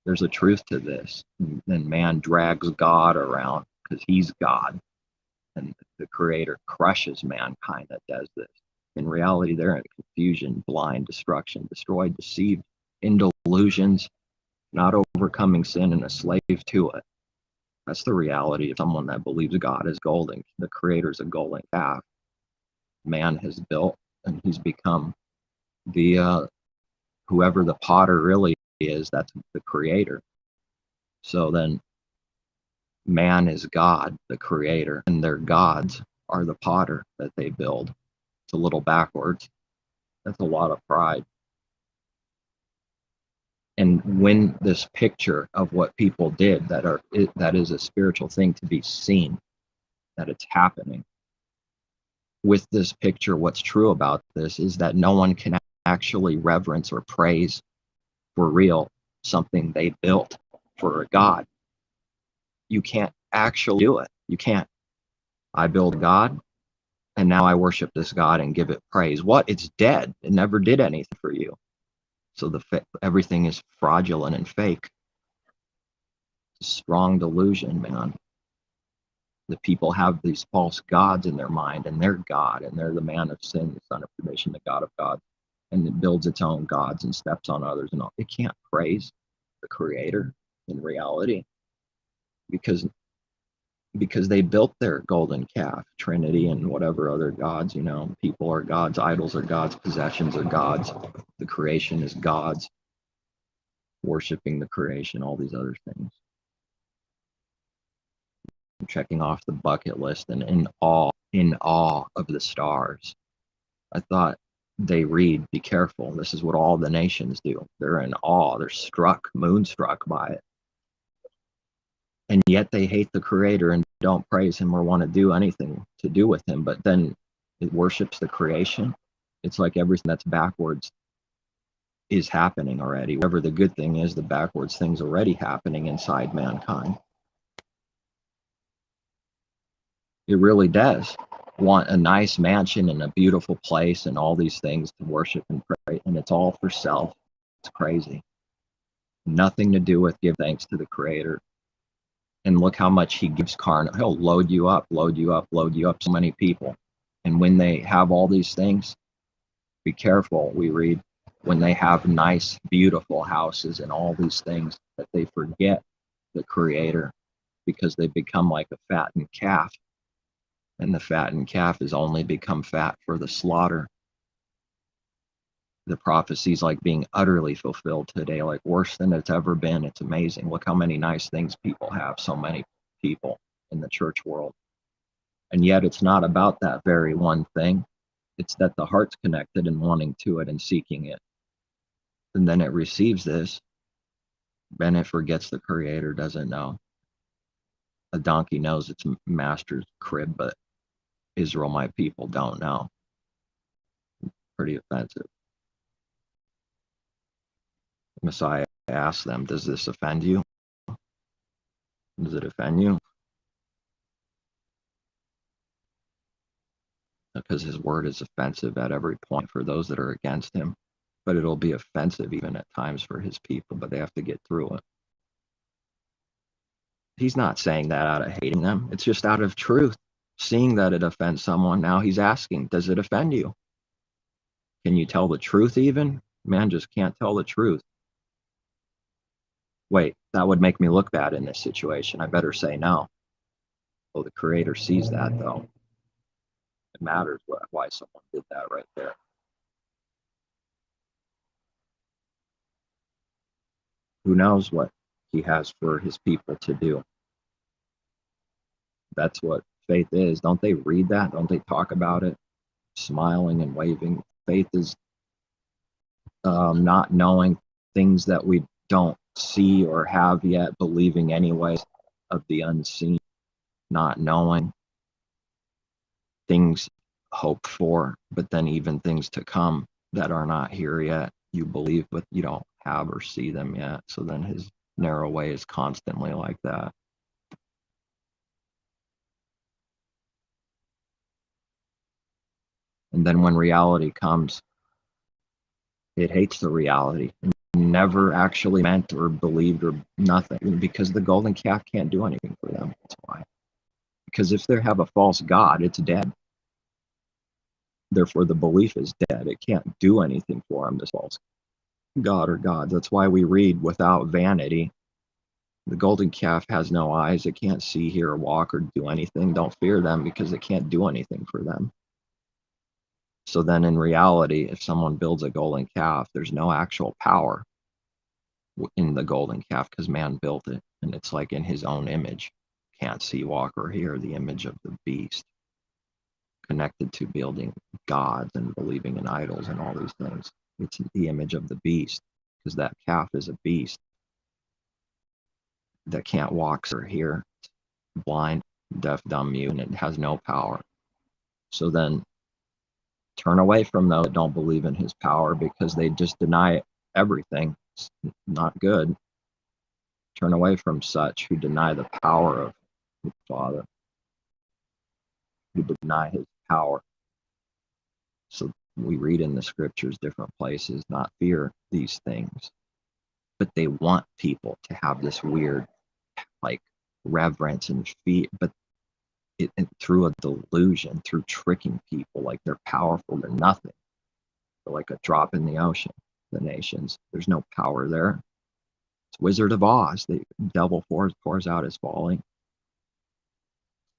There's a truth to this. And man drags God around because he's God. And the Creator crushes mankind that does this. In reality, they're in confusion, blind, destruction, destroyed, deceived, in delusions, not overcoming sin, and a slave to it. That's the reality of someone that believes God is golden. The Creator's a golden calf. Man has built, and he's become the whoever the potter really is. That's the Creator. So then, man is God, the Creator, and their gods are the potter that they build. It's a little backwards. That's a lot of pride. And when this picture of what people did that is a spiritual thing to be seen, that it's happening. With this picture, what's true about this is that no one can actually reverence or praise for real something they built for a God. You can't actually do it. You can't. I build a God, and now I worship this God and give it praise. What? It's dead. It never did anything for you. So everything is fraudulent and fake. It's a strong delusion, man. The people have these false gods in their mind, and they're God, and they're the man of sin, the son of perdition, the God of God, and it builds its own gods and steps on others, and all. It can't praise the Creator in reality because they built their golden calf, Trinity, and whatever other gods. People are gods, idols are gods, possessions are gods, the creation is God's, worshiping the creation, all these other things. I'm checking off the bucket list and in awe of the stars. I thought they read, be careful, this is what all the nations do. They're in awe, they're moonstruck by it. And yet they hate the Creator and don't praise him or want to do anything to do with him, but then it worships the creation. It's like everything that's backwards is happening already. Whatever the good thing is, the backwards thing's already happening inside mankind. It really does want a nice mansion and a beautiful place and all these things to worship and pray, and it's all for self. It's crazy. Nothing to do with give thanks to the Creator. And look how much he gives carnal. He'll load you up, so many people. And when they have all these things, be careful, we read, when they have nice, beautiful houses and all these things, that they forget the Creator because they become like a fattened calf. And the fattened calf has only become fat for the slaughter. The prophecy's like being utterly fulfilled today, like worse than it's ever been. It's amazing. Look how many nice things people have, so many people in the church world. And yet it's not about that very one thing. It's that the heart's connected and wanting to it and seeking it. And then it receives this, then it forgets the Creator, doesn't know. A donkey knows its master's crib, but Israel, my people, don't know. Pretty offensive. Messiah asked them, does this offend you? Does it offend you? Because his word is offensive at every point for those that are against him. But it'll be offensive even at times for his people, but they have to get through it. He's not saying that out of hating them. It's just out of truth. Seeing that it offends someone, now he's asking, does it offend you? Can you tell the truth even? Man just can't tell the truth. Wait, that would make me look bad in this situation. I better say no. Well, the Creator sees that, though. It matters why someone did that right there. Who knows what he has for his people to do? That's what faith is. Don't they read that? Don't they talk about it? Smiling and waving. Faith is not knowing things that we don't see or have yet, believing anyways of the unseen, not knowing things hoped for, but then even things to come that are not here yet. You believe, but you don't have or see them yet. So then his narrow way is constantly like that. And then when reality comes, it hates the reality. Never actually meant or believed or nothing, because the golden calf can't do anything for them. That's why. Because if they have a false god, it's dead. Therefore, the belief is dead. It can't do anything for them, this false god or gods. That's why we read, without vanity, the golden calf has no eyes. It can't see, hear, or walk, or do anything. Don't fear them, because it can't do anything for them. So then in reality, if someone builds a golden calf, there's no actual power in the golden calf, because man built it, and it's like in his own image. Can't see, walk, or hear, the image of the beast, connected to building gods and believing in idols and all these things. It's the image of the beast, because that calf is a beast that can't walk or hear, blind, deaf, dumb, mute, and it has no power. So then turn away from those that don't believe in his power, because they just deny everything. It's not good. Turn away from such who deny the power of the Father, who deny his power. So we read in the scriptures, different places, not fear these things, but they want people to have this weird, like, reverence and fear, but it through a delusion, through tricking people, like they're powerful, they're nothing. They're like a drop in the ocean, the nations. There's no power there. It's Wizard of Oz. The devil pours out his folly.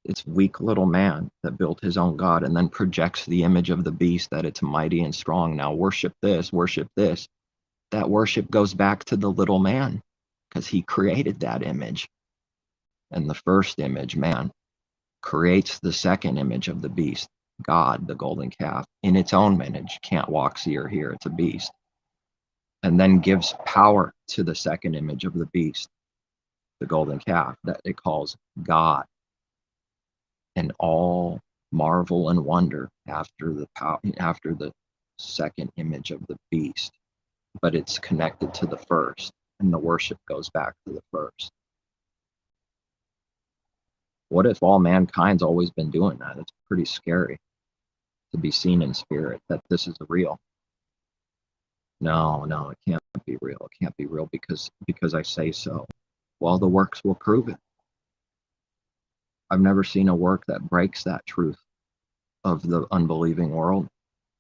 It's weak little man that built his own god and then projects the image of the beast, that it's mighty and strong. Now worship this, worship this. That worship goes back to the little man, because he created that image. And the first image, man, creates the second image of the beast, God, the golden calf, in its own image. Can't walk, see, or hear. It's a beast. And then gives power to the second image of the beast, the golden calf, that it calls God. And all marvel and wonder after the second image of the beast, but it's connected to the first, and the worship goes back to the first. What if all mankind's always been doing that? It's pretty scary to be seen in spirit, that this is real. No, it can't be real. It can't be real because I say so. Well, the works will prove it. I've never seen a work that breaks that truth of the unbelieving world.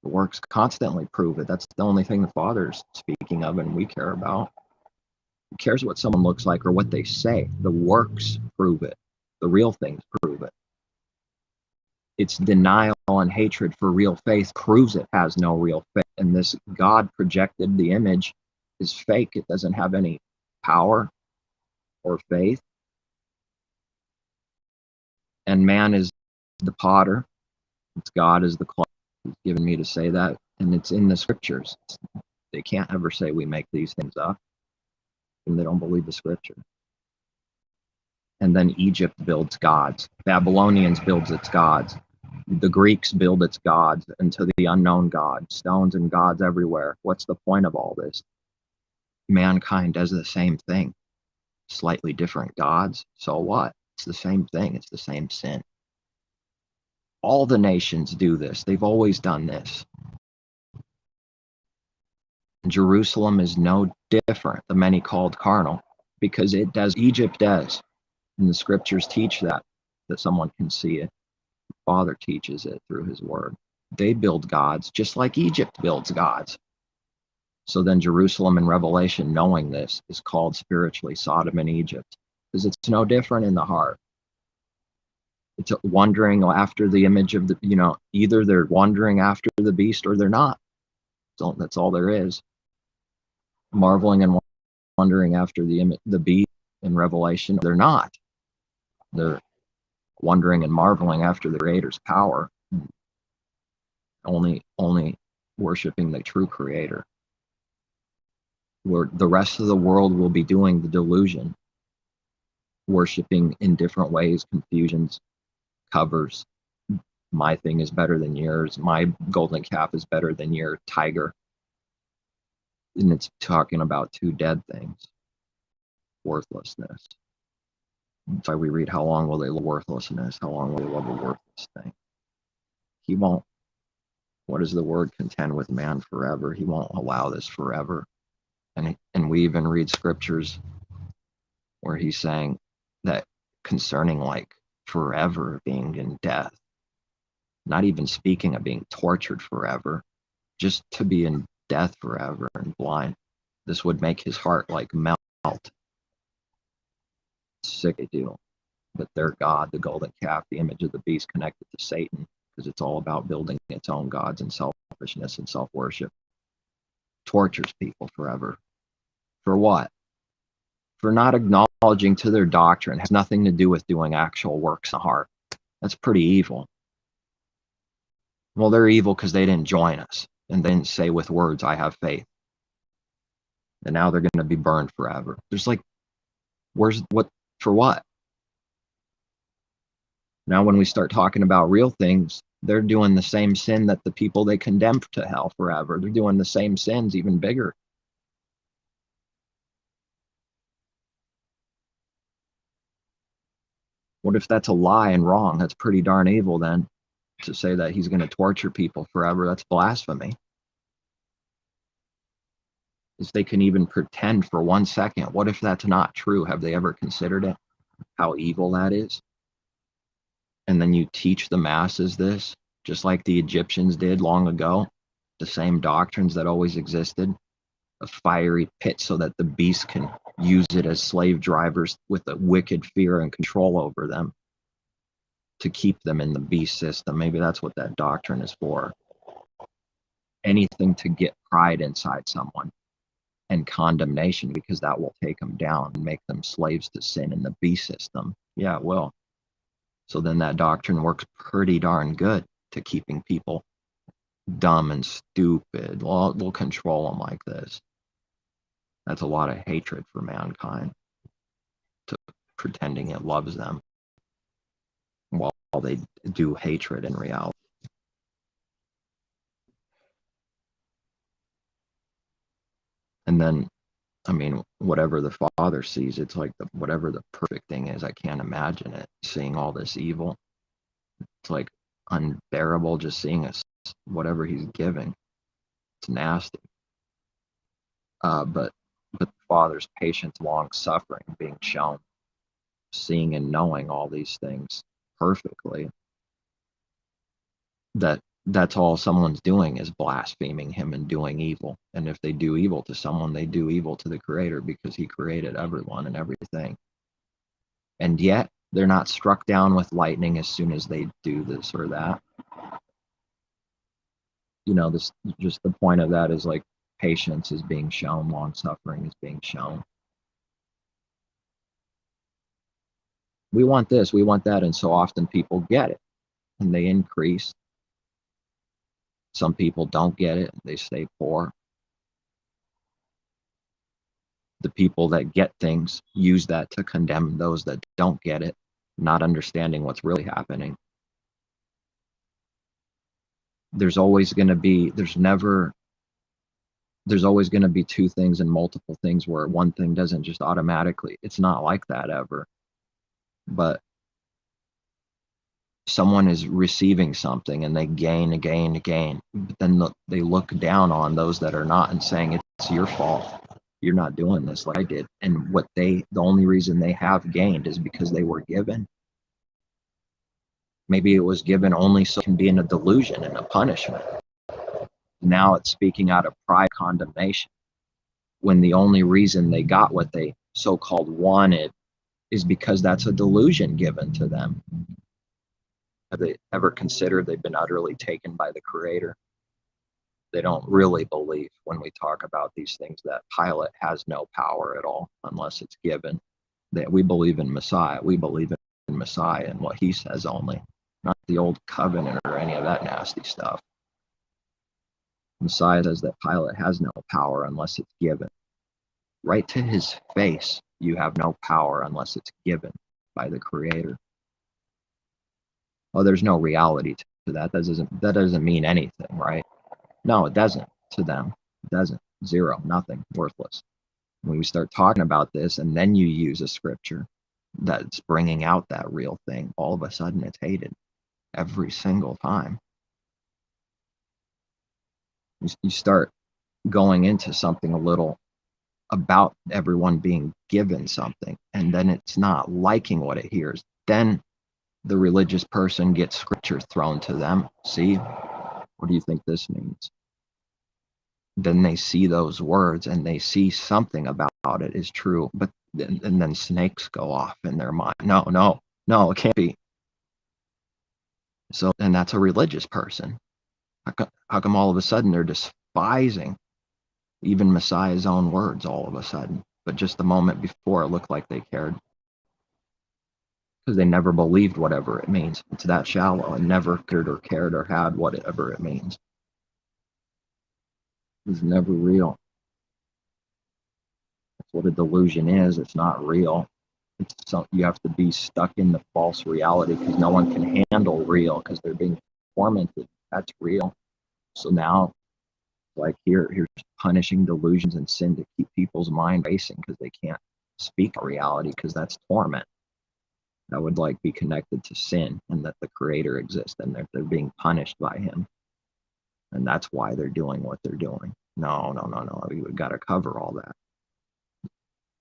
The works constantly prove it. That's the only thing the Father's speaking of and we care about. Who cares what someone looks like or what they say? The works prove it. The real things prove it. Its denial and hatred for real faith proves it has no real faith. And this God projected, the image, is fake. It doesn't have any power or faith. And man is the potter. It's God is the clay. He's given me to say that. And it's in the scriptures. They can't ever say we make these things up. And they don't believe the scripture. And then Egypt builds gods. Babylonians builds its gods. The Greeks build its gods into the unknown God. Stones and gods everywhere. What's the point of all this? Mankind does the same thing. Slightly different gods. So what? It's the same thing. It's the same sin. All the nations do this. They've always done this. Jerusalem is no different. The many called carnal, because it does. Egypt does. And the scriptures teach that someone can see it. The Father teaches it through his word. They build gods just like Egypt builds gods. So then Jerusalem in Revelation, knowing this, is called spiritually Sodom and Egypt, because it's no different in the heart. It's wandering after the image of the, either they're wandering after the beast or they're not. So that's all there is. Marveling and wondering after the beast in Revelation, they're not. They're wondering and marveling after the Creator's power, only worshiping the true Creator. Where the rest of the world will be doing the delusion, worshiping in different ways, confusions, covers. My thing is better than yours. My golden calf is better than your tiger. And it's talking about two dead things. Worthlessness. That's why we read, how long will they love worthlessness? How long will they love a worthless thing? He won't, what does the word, contend with man forever? He won't allow this forever. And we even read scriptures where he's saying that concerning like forever being in death, not even speaking of being tortured forever, just to be in death forever and blind. This would make his heart like melt. Sick they do. But their God, the golden calf, the image of the beast, connected to Satan, because it's all about building its own gods and selfishness and self-worship. Tortures people forever. For what? For not acknowledging to their doctrine. It has nothing to do with doing actual works in the heart. That's pretty evil. Well, they're evil because they didn't join us and they didn't say with words, I have faith. And now they're going to be burned forever. There's like, for what? Now, when we start talking about real things, they're doing the same sin that the people they condemned to hell forever. They're doing the same sins, even bigger. What if that's a lie and wrong? That's pretty darn evil then, to say that he's going to torture people forever. That's blasphemy. If they can even pretend for 1 second, what if that's not true? Have they ever considered it? How evil that is? And then you teach the masses this, just like the Egyptians did long ago, the same doctrines that always existed, a fiery pit so that the beast can use it as slave drivers with a wicked fear and control over them to keep them in the beast system. Maybe that's what that doctrine is for. Anything to get pride inside someone and condemnation, because that will take them down and make them slaves to sin in the beast system. Yeah, it will. So then that doctrine works pretty darn good to keeping people dumb and stupid. Well, we'll control them like this. That's a lot of hatred for mankind, to pretending it loves them while they do hatred in reality. And then, I mean, whatever the Father sees, it's like whatever the perfect thing is, I can't imagine it, seeing all this evil. It's like unbearable just seeing us, whatever he's giving. It's nasty. But the Father's patience, long suffering being shown, seeing and knowing all these things perfectly, that's all someone's doing is blaspheming him and doing evil. And if they do evil to someone, they do evil to the Creator, because he created everyone and everything. And yet they're not struck down with lightning as soon as they do this or that. This, just the point of that is like patience is being shown, long suffering is being shown. We want this, we want that, and so often people get it and they increase. Some people don't get it, they stay poor. The people that get things use that to condemn those that don't get it, not understanding what's really happening. There's always going to be, there's always going to be two things and multiple things where one thing doesn't just automatically, it's not like that ever. But someone is receiving something and they gain, but then they look down on those that are not and saying it's your fault. You're not doing this like I did. And the only reason they have gained is because they were given. Maybe it was given only so it can be in a delusion and a punishment. Now it's speaking out of pride, condemnation, when the only reason they got what they so-called wanted is because that's a delusion given to them. Have they ever considered they've been utterly taken by the Creator? They don't really believe when we talk about these things that Pilate has no power at all unless it's given. That we believe in Messiah. We believe in Messiah and what he says only, not the old covenant or any of that nasty stuff. Messiah says that Pilate has no power unless it's given. Right to his face, you have no power unless it's given by the Creator. Oh, there's no reality to that. That doesn't mean anything, right? No, it doesn't to them. It doesn't. Zero, nothing, worthless. When we start talking about this and then you use a scripture that's bringing out that real thing, all of a sudden it's hated every single time. You start going into something a little about everyone being given something, and then it's not liking what it hears. Then the religious person gets scripture thrown to them. See, what do you think this means? Then they see those words and they see something about it is true, but and then snakes go off in their mind. No, it can't be. So, and that's a religious person. How come all of a sudden they're despising even Messiah's own words all of a sudden? But just the moment before, it looked like they cared. Because they never believed whatever it means. It's that shallow and never cared or had whatever it means. It's never real. That's what a delusion is. It's not real. You have to be stuck in the false reality because no one can handle real because they're being tormented. That's real. So now, like here's punishing delusions and sin to keep people's mind racing because they can't speak reality because that's torment. That would like be connected to sin and that the Creator exists and they're being punished by him. And that's why they're doing what they're doing. No. We've got to cover all that.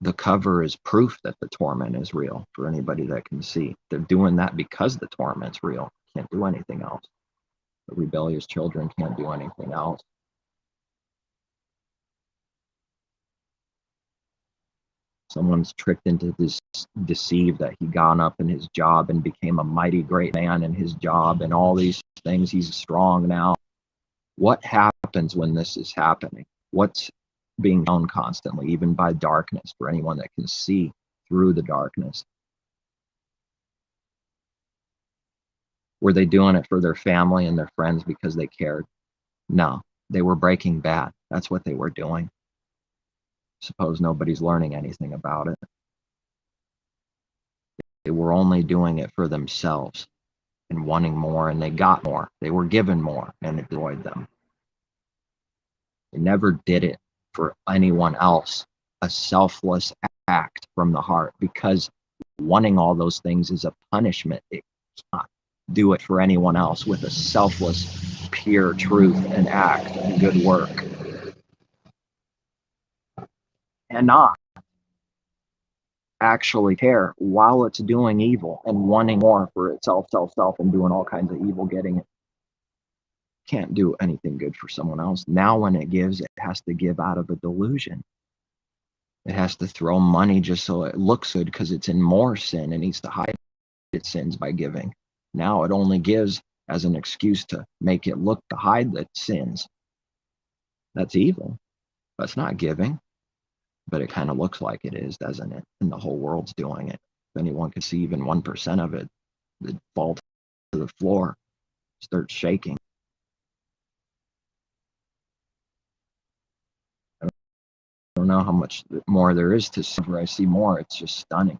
The cover is proof that the torment is real for anybody that can see. They're doing that because the torment's real. Can't do anything else. The rebellious children can't do anything else. Someone's tricked into this, deceived that he gone up in his job and became a mighty great man in his job and all these things. He's strong now. What happens when this is happening? What's being shown constantly, even by darkness, for anyone that can see through the darkness? Were they doing it for their family and their friends because they cared? No, they were breaking bad. That's what they were doing. Suppose nobody's learning anything about it. They were only doing it for themselves and wanting more, and they got more. They were given more, and it destroyed them. They never did it for anyone else, a selfless act from the heart, because wanting all those things is a punishment. It cannot do it for anyone else with a selfless, pure truth and act and good work. And not actually care while it's doing evil and wanting more for itself, and doing all kinds of evil, getting it. Can't do anything good for someone else. Now when it gives, it has to give out of a delusion. It has to throw money just so it looks good because it's in more sin and needs to hide its sins by giving. Now it only gives as an excuse to make it look to hide the sins. That's evil. That's not giving. But it kind of looks like it is, doesn't it? And the whole world's doing it. If anyone could see even 1% of it, it'd fall to the floor, start shaking. I don't know how much more there is to see. Whenever I see more, it's just stunning.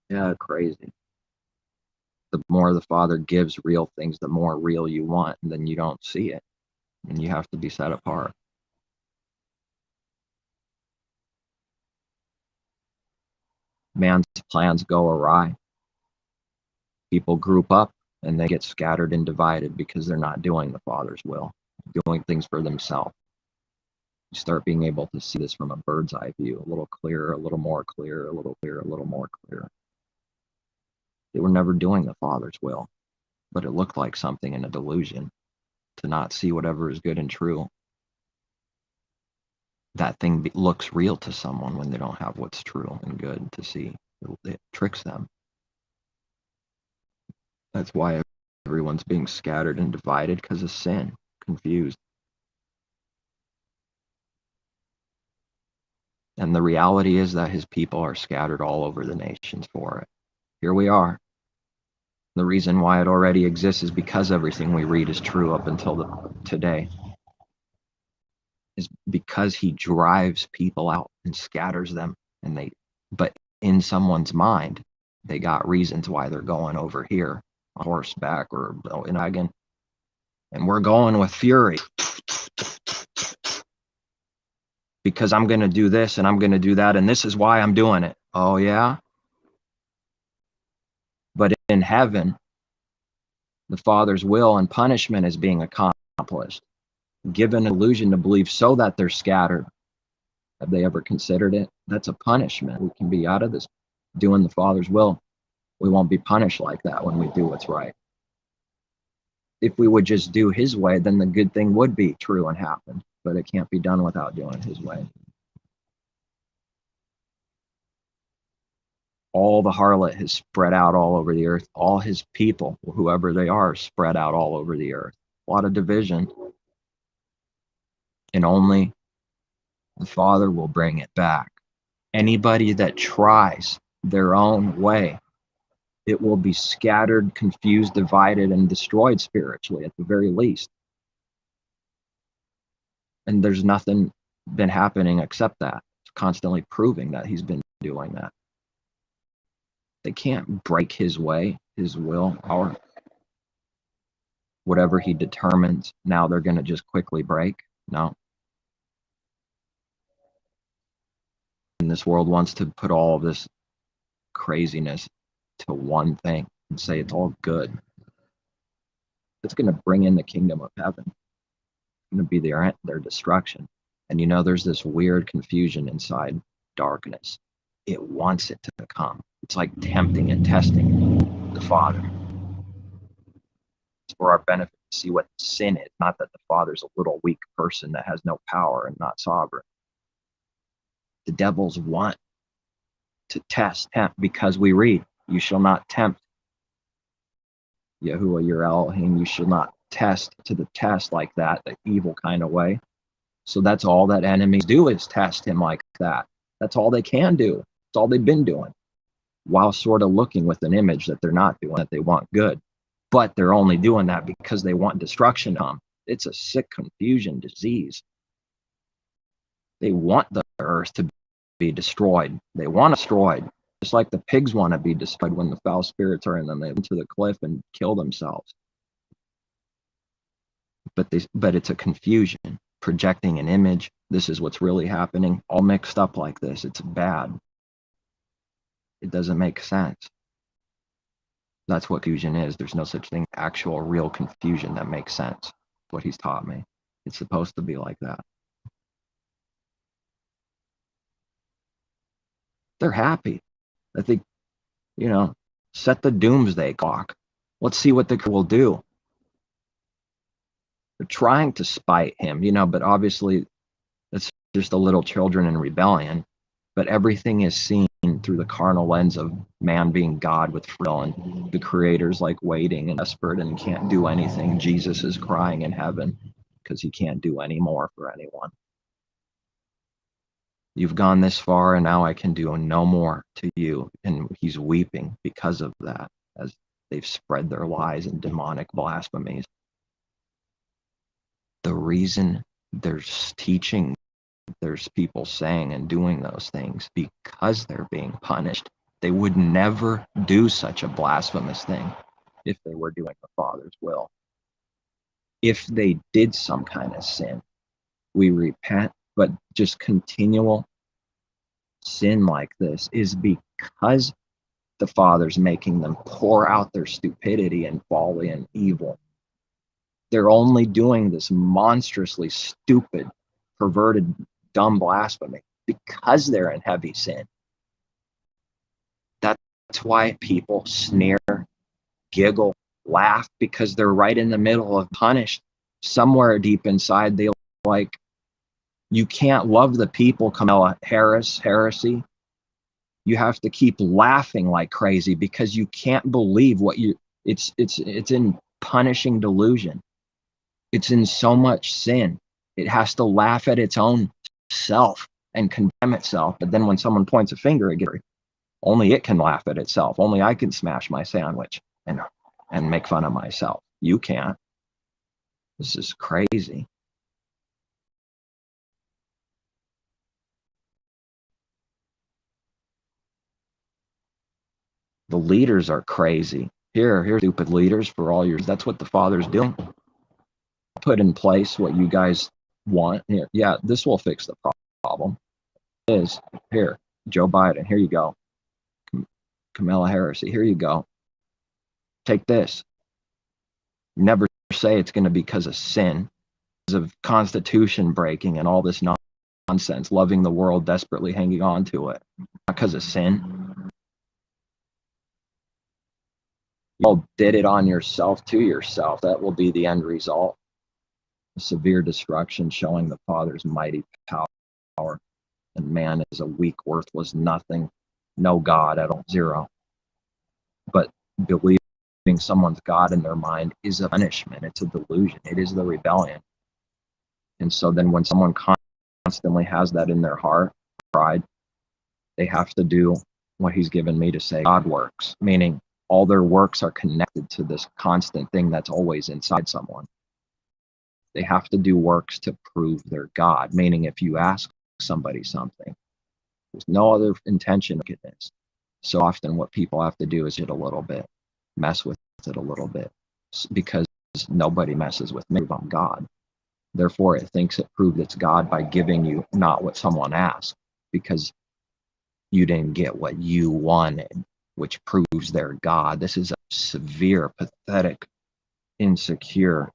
Yeah, crazy. The more the Father gives real things, the more real you want, and then you don't see it, and you have to be set apart. Man's plans go awry. People group up and they get scattered and divided because they're not doing the Father's will, doing things for themselves. You start being able to see this from a bird's eye view, a little clearer, a little more clear, a little clearer, a little more clear. They were never doing the Father's will, but it looked like something in a delusion to not see whatever is good and true. That thing looks real to someone when they don't have what's true and good to see. It tricks them. That's why everyone's being scattered and divided, because of sin, confused. And the reality is that his people are scattered all over the nations for it. Here we are. The reason why it already exists is because everything we read is true up until today. Is because he drives people out and scatters them, but in someone's mind, they got reasons why they're going over here on horseback or in a wagon, and we're going with fury because I'm going to do this and I'm going to do that, and this is why I'm doing it. Oh yeah? But in heaven, the Father's will and punishment is being accomplished, given an illusion to believe so that they're scattered. Have they ever considered it? That's a punishment. We can be out of this doing the Father's will. We won't be punished like that when we do what's right. If we would just do his way, then the good thing would be true and happen, but it can't be done without doing his way. All the harlot has spread out all over the earth. All his people, whoever they are, spread out all over the earth. A lot of division. And only the Father will bring it back. Anybody that tries their own way, it will be scattered, confused, divided, and destroyed spiritually at the very least. And there's nothing been happening except that. It's constantly proving that he's been doing that. They can't break his way, his will, or whatever he determines. Now they're going to just quickly break. No. And this world wants to put all of this craziness to one thing and say it's all good. It's going to bring in the kingdom of heaven. It's going to be their destruction. And there's this weird confusion inside darkness. It wants it to come. It's like tempting and testing the Father. It's for our benefit to see what sin is, not that the Father's a little weak person that has no power and not sovereign. The devils want to tempt, because we read, you shall not tempt Yahuwah your Elohim, you shall not test to the test like that, the evil kind of way. So that's all that enemies do, is test him like that. That's all they can do. That's all they've been doing, while sort of looking with an image that they're not doing, that they want good. But they're only doing that because they want destruction to come. It's a sick confusion disease. They want the earth to be destroyed. They want it destroyed. Just like the pigs want to be destroyed when the foul spirits are in them. They go to the cliff and kill themselves. But it's a confusion, projecting an image. This is what's really happening, all mixed up like this. It's bad. It doesn't make sense. That's what confusion is. There's no such thing, actual real confusion that makes sense. What he's taught me. It's supposed to be like that. They're happy. I think, set the doomsday clock. Let's see what the will do. They're trying to spite him, but obviously it's just the little children in rebellion. But everything is seen through the carnal lens of man being God with free will, and the creator's like waiting and desperate and can't do anything. Jesus is crying in heaven because he can't do any more for anyone. You've gone this far and now I can do no more to you. And he's weeping because of that, as they've spread their lies and demonic blasphemies. The reason there's teaching, there's people saying and doing those things because they're being punished. They would never do such a blasphemous thing if they were doing the Father's will. If they did some kind of sin, we repent, but just continual sin like this is because the Father's making them pour out their stupidity and folly and evil. They're only doing this monstrously stupid, perverted, dumb blasphemy because they're in heavy sin. That's why people sneer, giggle, laugh, because they're right in the middle of punished. Somewhere deep inside, they like, you can't love the people, Camilla heresy. You have to keep laughing like crazy because you can't believe what you, it's in punishing delusion. It's in so much sin. It has to laugh at its own self and condemn itself. But then when someone points a finger at Gary, only it can laugh at itself. Only I can smash my sandwich and make fun of myself. You can't. This is crazy. The leaders are crazy. Here, stupid leaders for all your, that's what the Father's doing. Put in place what you guys want. Here, yeah, this will fix the problem. Is here, Joe Biden, here you go. Kamala Harris, here you go. Take this. Never say it's going to be because of sin, because of Constitution breaking and all this nonsense, loving the world, desperately hanging on to it, not because of sin. You all did it on yourself, to yourself. That will be the end result. Severe destruction, showing the Father's mighty power, and man is a weak, worthless nothing, no God at all, zero. But believing someone's God in their mind is a punishment. It's a delusion. It is the rebellion. And so then when someone constantly has that in their heart, pride, they have to do what he's given me to say, God works, meaning all their works are connected to this constant thing that's always inside someone. They have to do works to prove their God, meaning if you ask somebody something, there's no other intention of wickedness. So often what people have to do is it a little bit, mess with it a little bit, because nobody messes with me. I'm God. Therefore, it thinks it proved its God by giving you not what someone asked, because you didn't get what you wanted, which proves their God. This is a severe, pathetic, insecure,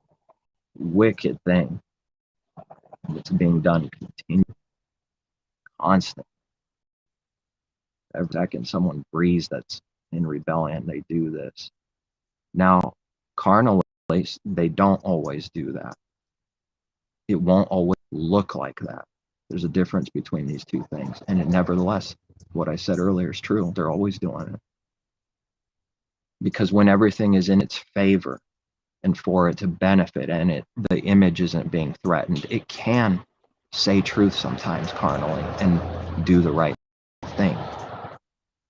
wicked thing that's being done continually, constant. Every second someone breathes that's in rebellion, they do this. Now, carnally, they don't always do that. It won't always look like that. There's a difference between these two things. And nevertheless, what I said earlier is true. They're always doing it. Because when everything is in its favor and for it to benefit and the image isn't being threatened, it can say truth sometimes carnally and do the right thing.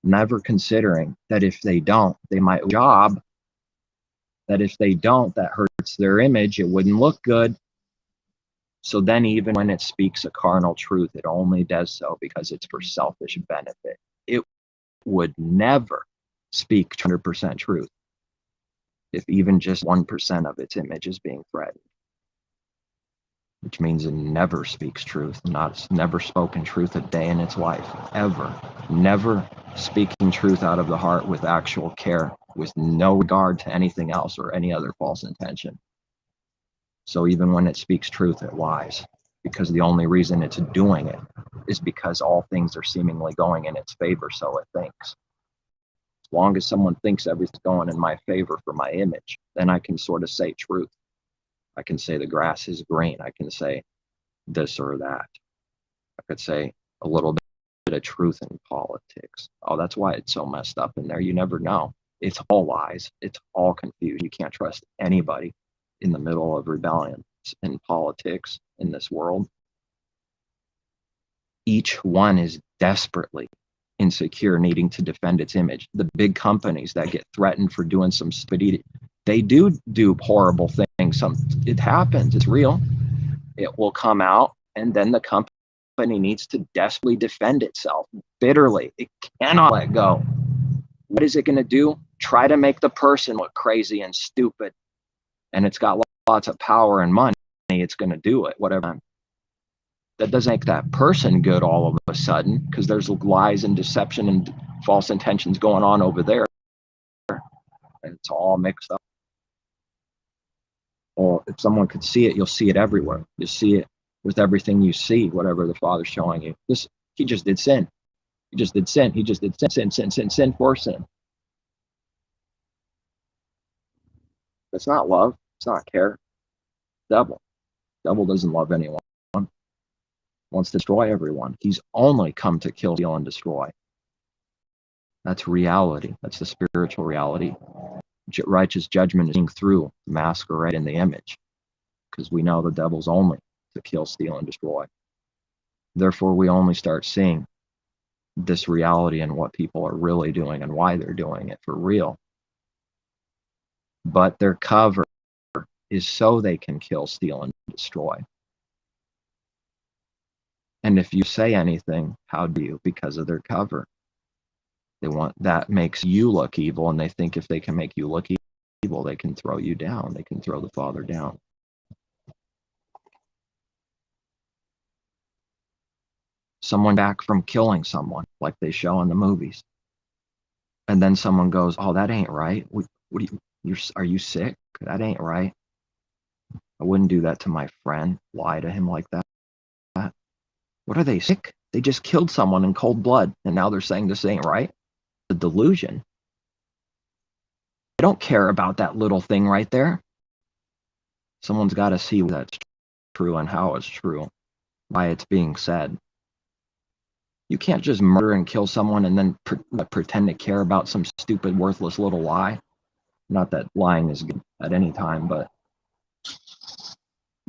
Never considering that if they don't, they might job, that if they don't, that hurts their image, it wouldn't look good. So then even when it speaks a carnal truth, it only does so because it's for selfish benefit. It would never speak 100% truth if even just 1% of its image is being threatened, which means it never speaks truth, never spoken truth a day in its life, ever. Never speaking truth out of the heart with actual care, with no regard to anything else or any other false intention. So even when it speaks truth, it lies, because the only reason it's doing it is because all things are seemingly going in its favor, so it thinks. As long as someone thinks everything's going in my favor for my image, then I can sort of say truth. I can say the grass is green. I can say this or that. I could say a little bit of truth in politics. Oh, that's why it's so messed up in there. You never know. It's all lies. It's all confusion. You can't trust anybody in the middle of rebellion in politics in this world. Each one is desperately insecure, needing to defend its image. The big companies that get threatened for doing some stupidity, they do horrible things. It happens. It's real. it will come out, and then the company needs to desperately defend itself bitterly. It cannot let go. What is it going to do? Try to make the person look crazy and stupid. And it's got lots of power and money. It's going to do it, whatever. That doesn't make that person good all of a sudden, because there's lies and deception and false intentions going on over there. And it's all mixed up. Or if someone could see it, you'll see it everywhere. You see it with everything you see, whatever the Father's showing you. He just did sin. He just did sin. He just did sin for sin. That's not love. It's not care. Devil doesn't love anyone. Wants to destroy everyone. He's only come to kill, steal, and destroy. That's reality. That's the spiritual reality. Righteous judgment is seeing through the masquerade in the image, because we know the devil's only to kill, steal, and destroy. Therefore, we only start seeing this reality and what people are really doing and why they're doing it for real. But their cover is so they can kill, steal, and destroy. And if you say anything, how do you? Because of their cover. That makes you look evil, and they think if they can make you look evil, they can throw you down. They can throw the Father down. Someone back from killing someone, like they show in the movies. And then someone goes, "Oh, that ain't right. Are you sick? That ain't right. I wouldn't do that to my friend, lie to him like that. What are they, sick? They just killed someone in cold blood, and now they're saying this ain't right?" The delusion. I don't care about that little thing right there. Someone's got to see that's true and how it's true, why it's being said. You can't just murder and kill someone and then pretend to care about some stupid, worthless little lie. Not that lying is good at any time, but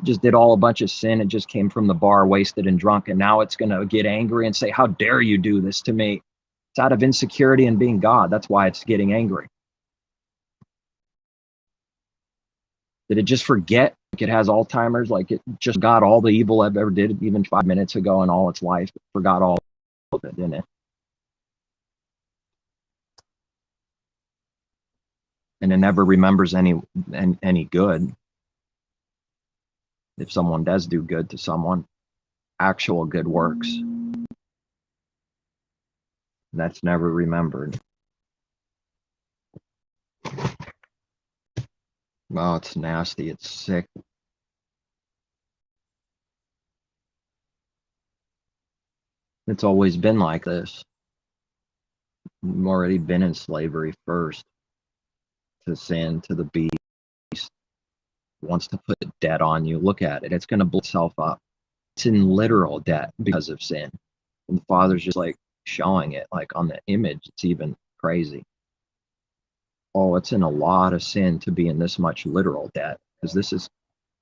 just did all a bunch of sin. It just came from the bar, wasted and drunk, and now it's going to get angry and say, "How dare you do this to me?" It's out of insecurity and being God. That's why it's getting angry. Did it just forget? Like it has Alzheimer's? Like it just got all the evil I've ever did even 5 minutes ago in all its life? It forgot all of it, didn't it? And it never remembers any good. If someone does do good to someone, actual good works, that's never remembered. Oh, it's nasty. It's sick. It's always been like this. We've already been in slavery first to sin, to the beast. Wants to put debt on you. Look at it. It's going to blow itself up. It's in literal debt because of sin. And the Father's just like showing it, like on the image. It's even crazy. Oh, it's in a lot of sin to be in this much literal debt, because this is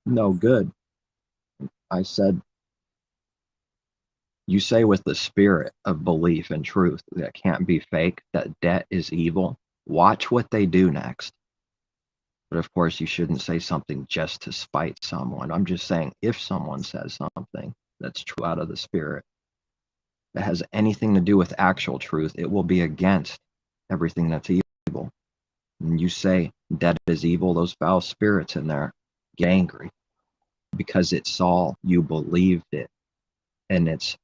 no good. I said, you say with the spirit of belief and truth that can't be fake, that debt is evil. Watch what they do next. But of course, you shouldn't say something just to spite someone. I'm just saying, if someone says something that's true out of the spirit, that has anything to do with actual truth, it will be against everything that's evil. And you say debt is evil, those foul spirits in there get angry because it saw you believed it, and it's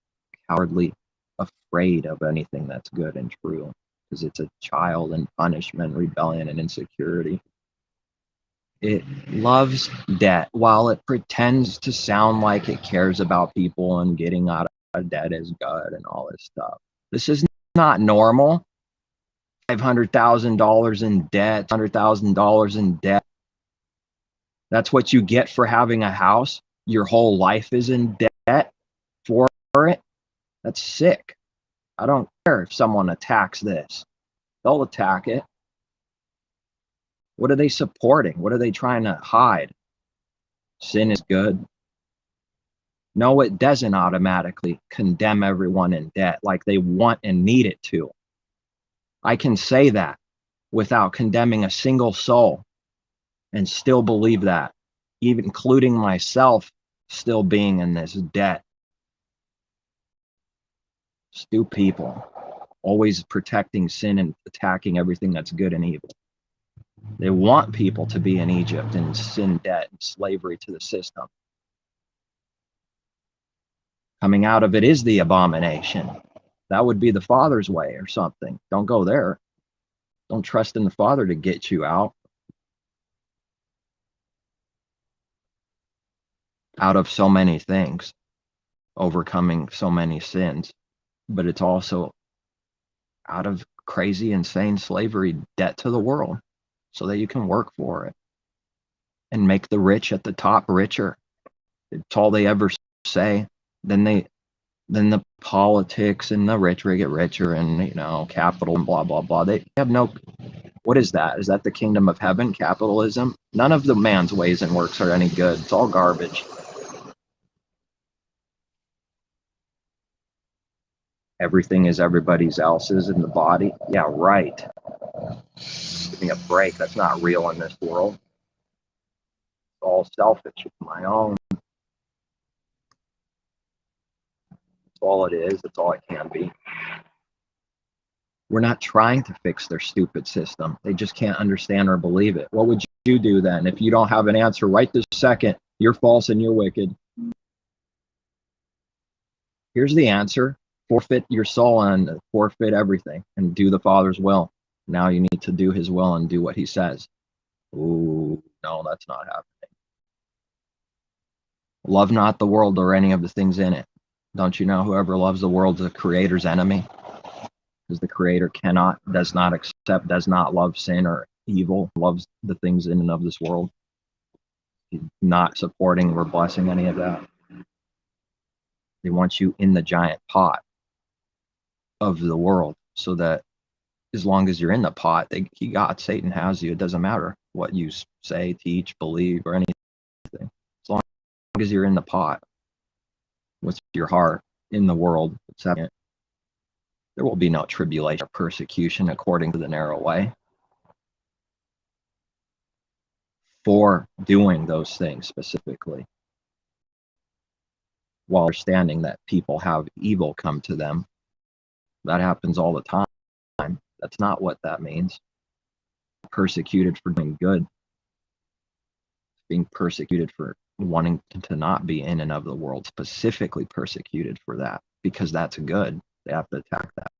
cowardly afraid of anything that's good and true, because it's a child in punishment, rebellion, and insecurity. It loves debt while it pretends to sound like it cares about people and getting out of debt is good and all this stuff. This is not normal. $500,000 in debt, $100,000 in debt. That's what you get for having a house. Your whole life is in debt for it. That's sick. I don't care if someone attacks this. They'll attack it. What are they supporting? What are they trying to hide? Sin is good. No, it doesn't automatically condemn everyone in debt like they want and need it to. I can say that without condemning a single soul and still believe that, even including myself still being in this debt. Stupid people, always protecting sin and attacking everything that's good and evil. They want people to be in Egypt and sin, debt, and slavery to the system. Coming out of it is the abomination. That would be the Father's way or something. Don't go there. Don't trust in the Father to get you out of so many things, overcoming so many sins. But it's also out of crazy, insane slavery, debt to the world, so that you can work for it and make the rich at the top richer. It's all they ever say. Then the politics and the rich get richer, and capital and blah blah blah. They have no. What is that? Is that the kingdom of heaven? Capitalism? None of the man's ways and works are any good. It's all garbage. Everything is everybody's else's in the body. Yeah, right. Give me a break. That's not real in this world. It's all selfish. It's my own. That's all it is. That's all it can be. We're not trying to fix their stupid system. They just can't understand or believe it. What would you do then if you don't have an answer right this second? You're false and you're wicked. Here's the answer. Forfeit your soul and forfeit everything and do the Father's will. Now you need to do his will and do what he says. Ooh, no, that's not happening. Love not the world or any of the things in it. Don't you know whoever loves the world is the Creator's enemy? Because the Creator does not accept, does not love sin or evil, loves the things in and of this world. He's not supporting or blessing any of that. They want you in the giant pot of the world, so that as long as you're in the pot, Satan has you. It doesn't matter what you say, teach, believe, or anything. As long as you're in the pot with your heart in the world, there will be no tribulation or persecution according to the narrow way for doing those things specifically, while understanding that people have evil come to them. That happens all the time. That's not what that means. Persecuted for doing good. Being persecuted for wanting to not be in and of the world, specifically persecuted for that, because that's good. They have to attack that.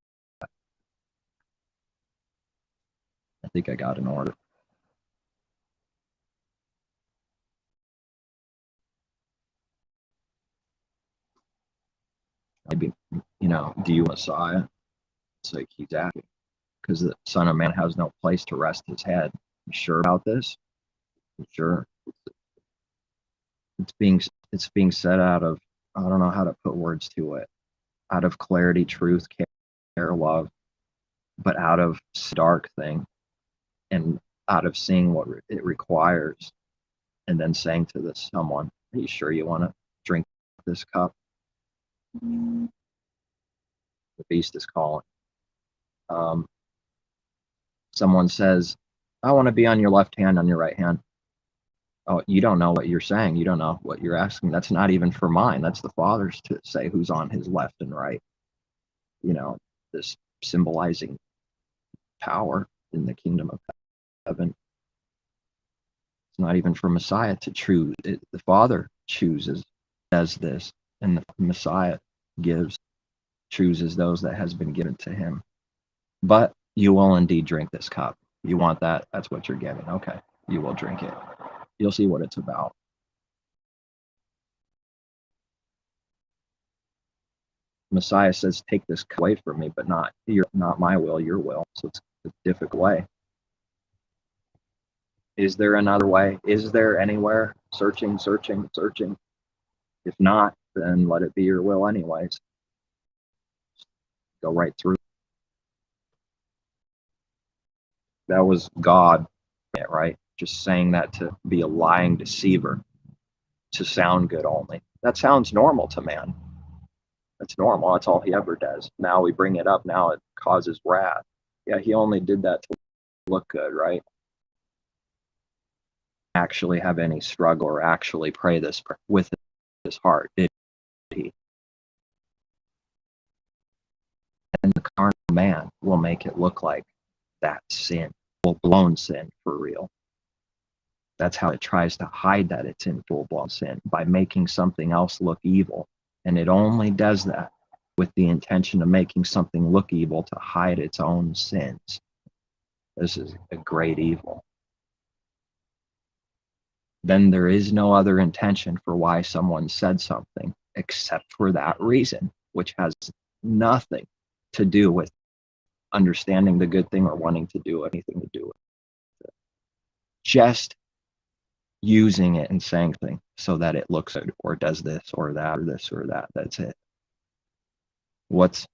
I think I got an order. Maybe, do you Messiah? It's like he's asking, because the Son of Man has no place to rest his head. You sure about this? You sure? It's being said out of, I don't know how to put words to it, out of clarity, truth, care, love, but out of dark thing, and out of seeing what it requires, and then saying to someone, are you sure you want to drink this cup? The beast is calling. Someone says, I want to be on your left hand, on your right hand. Oh, you don't know what you're saying. You don't know what you're asking. That's not even for mine. That's the Father's to say who's on his left and right. This symbolizing power in the kingdom of heaven. It's not even for Messiah to choose. The Father does this, and the Messiah chooses those that has been given to him. But you will indeed drink this cup. You want that? That's what you're getting. Okay, you will drink it. You'll see what it's about. Messiah says, take this away from me, but not my will, your will. So it's a difficult way. Is there another way? Is there anywhere? Searching. If not, then let it be your will anyways. Go right through. That was God, right? Just saying that to be a lying deceiver, to sound good only. That sounds normal to man. That's normal. That's all he ever does. Now we bring it up. Now it causes wrath. Yeah, he only did that to look good, right? Actually have any struggle or actually pray this with his heart, did he? And the carnal man will make it look like that's sin, full-blown sin for real. That's how it tries to hide that it's in full-blown sin, by making something else look evil. And it only does that with the intention of making something look evil to hide its own sins. This is a great evil. Then there is no other intention for why someone said something except for that reason, which has nothing to do with understanding the good thing or wanting to do anything to do with it. Just using it and saying things so that it looks good or does this or that or this or that. That's it. What's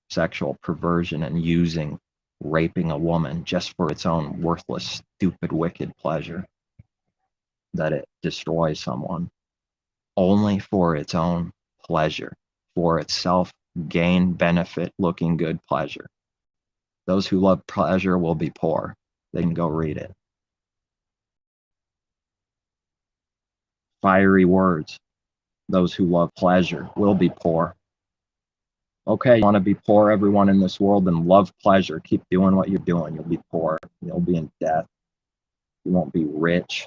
sexual perversion and using raping a woman just for its own worthless, stupid, wicked pleasure, that it destroys someone only for its own pleasure, for its self-gain, benefit, looking good pleasure. Those who love pleasure will be poor. They can go read it. Fiery words. Those who love pleasure will be poor. Okay, you want to be poor, everyone in this world, and love pleasure. Keep doing what you're doing. You'll be poor. You'll be in debt. You won't be rich.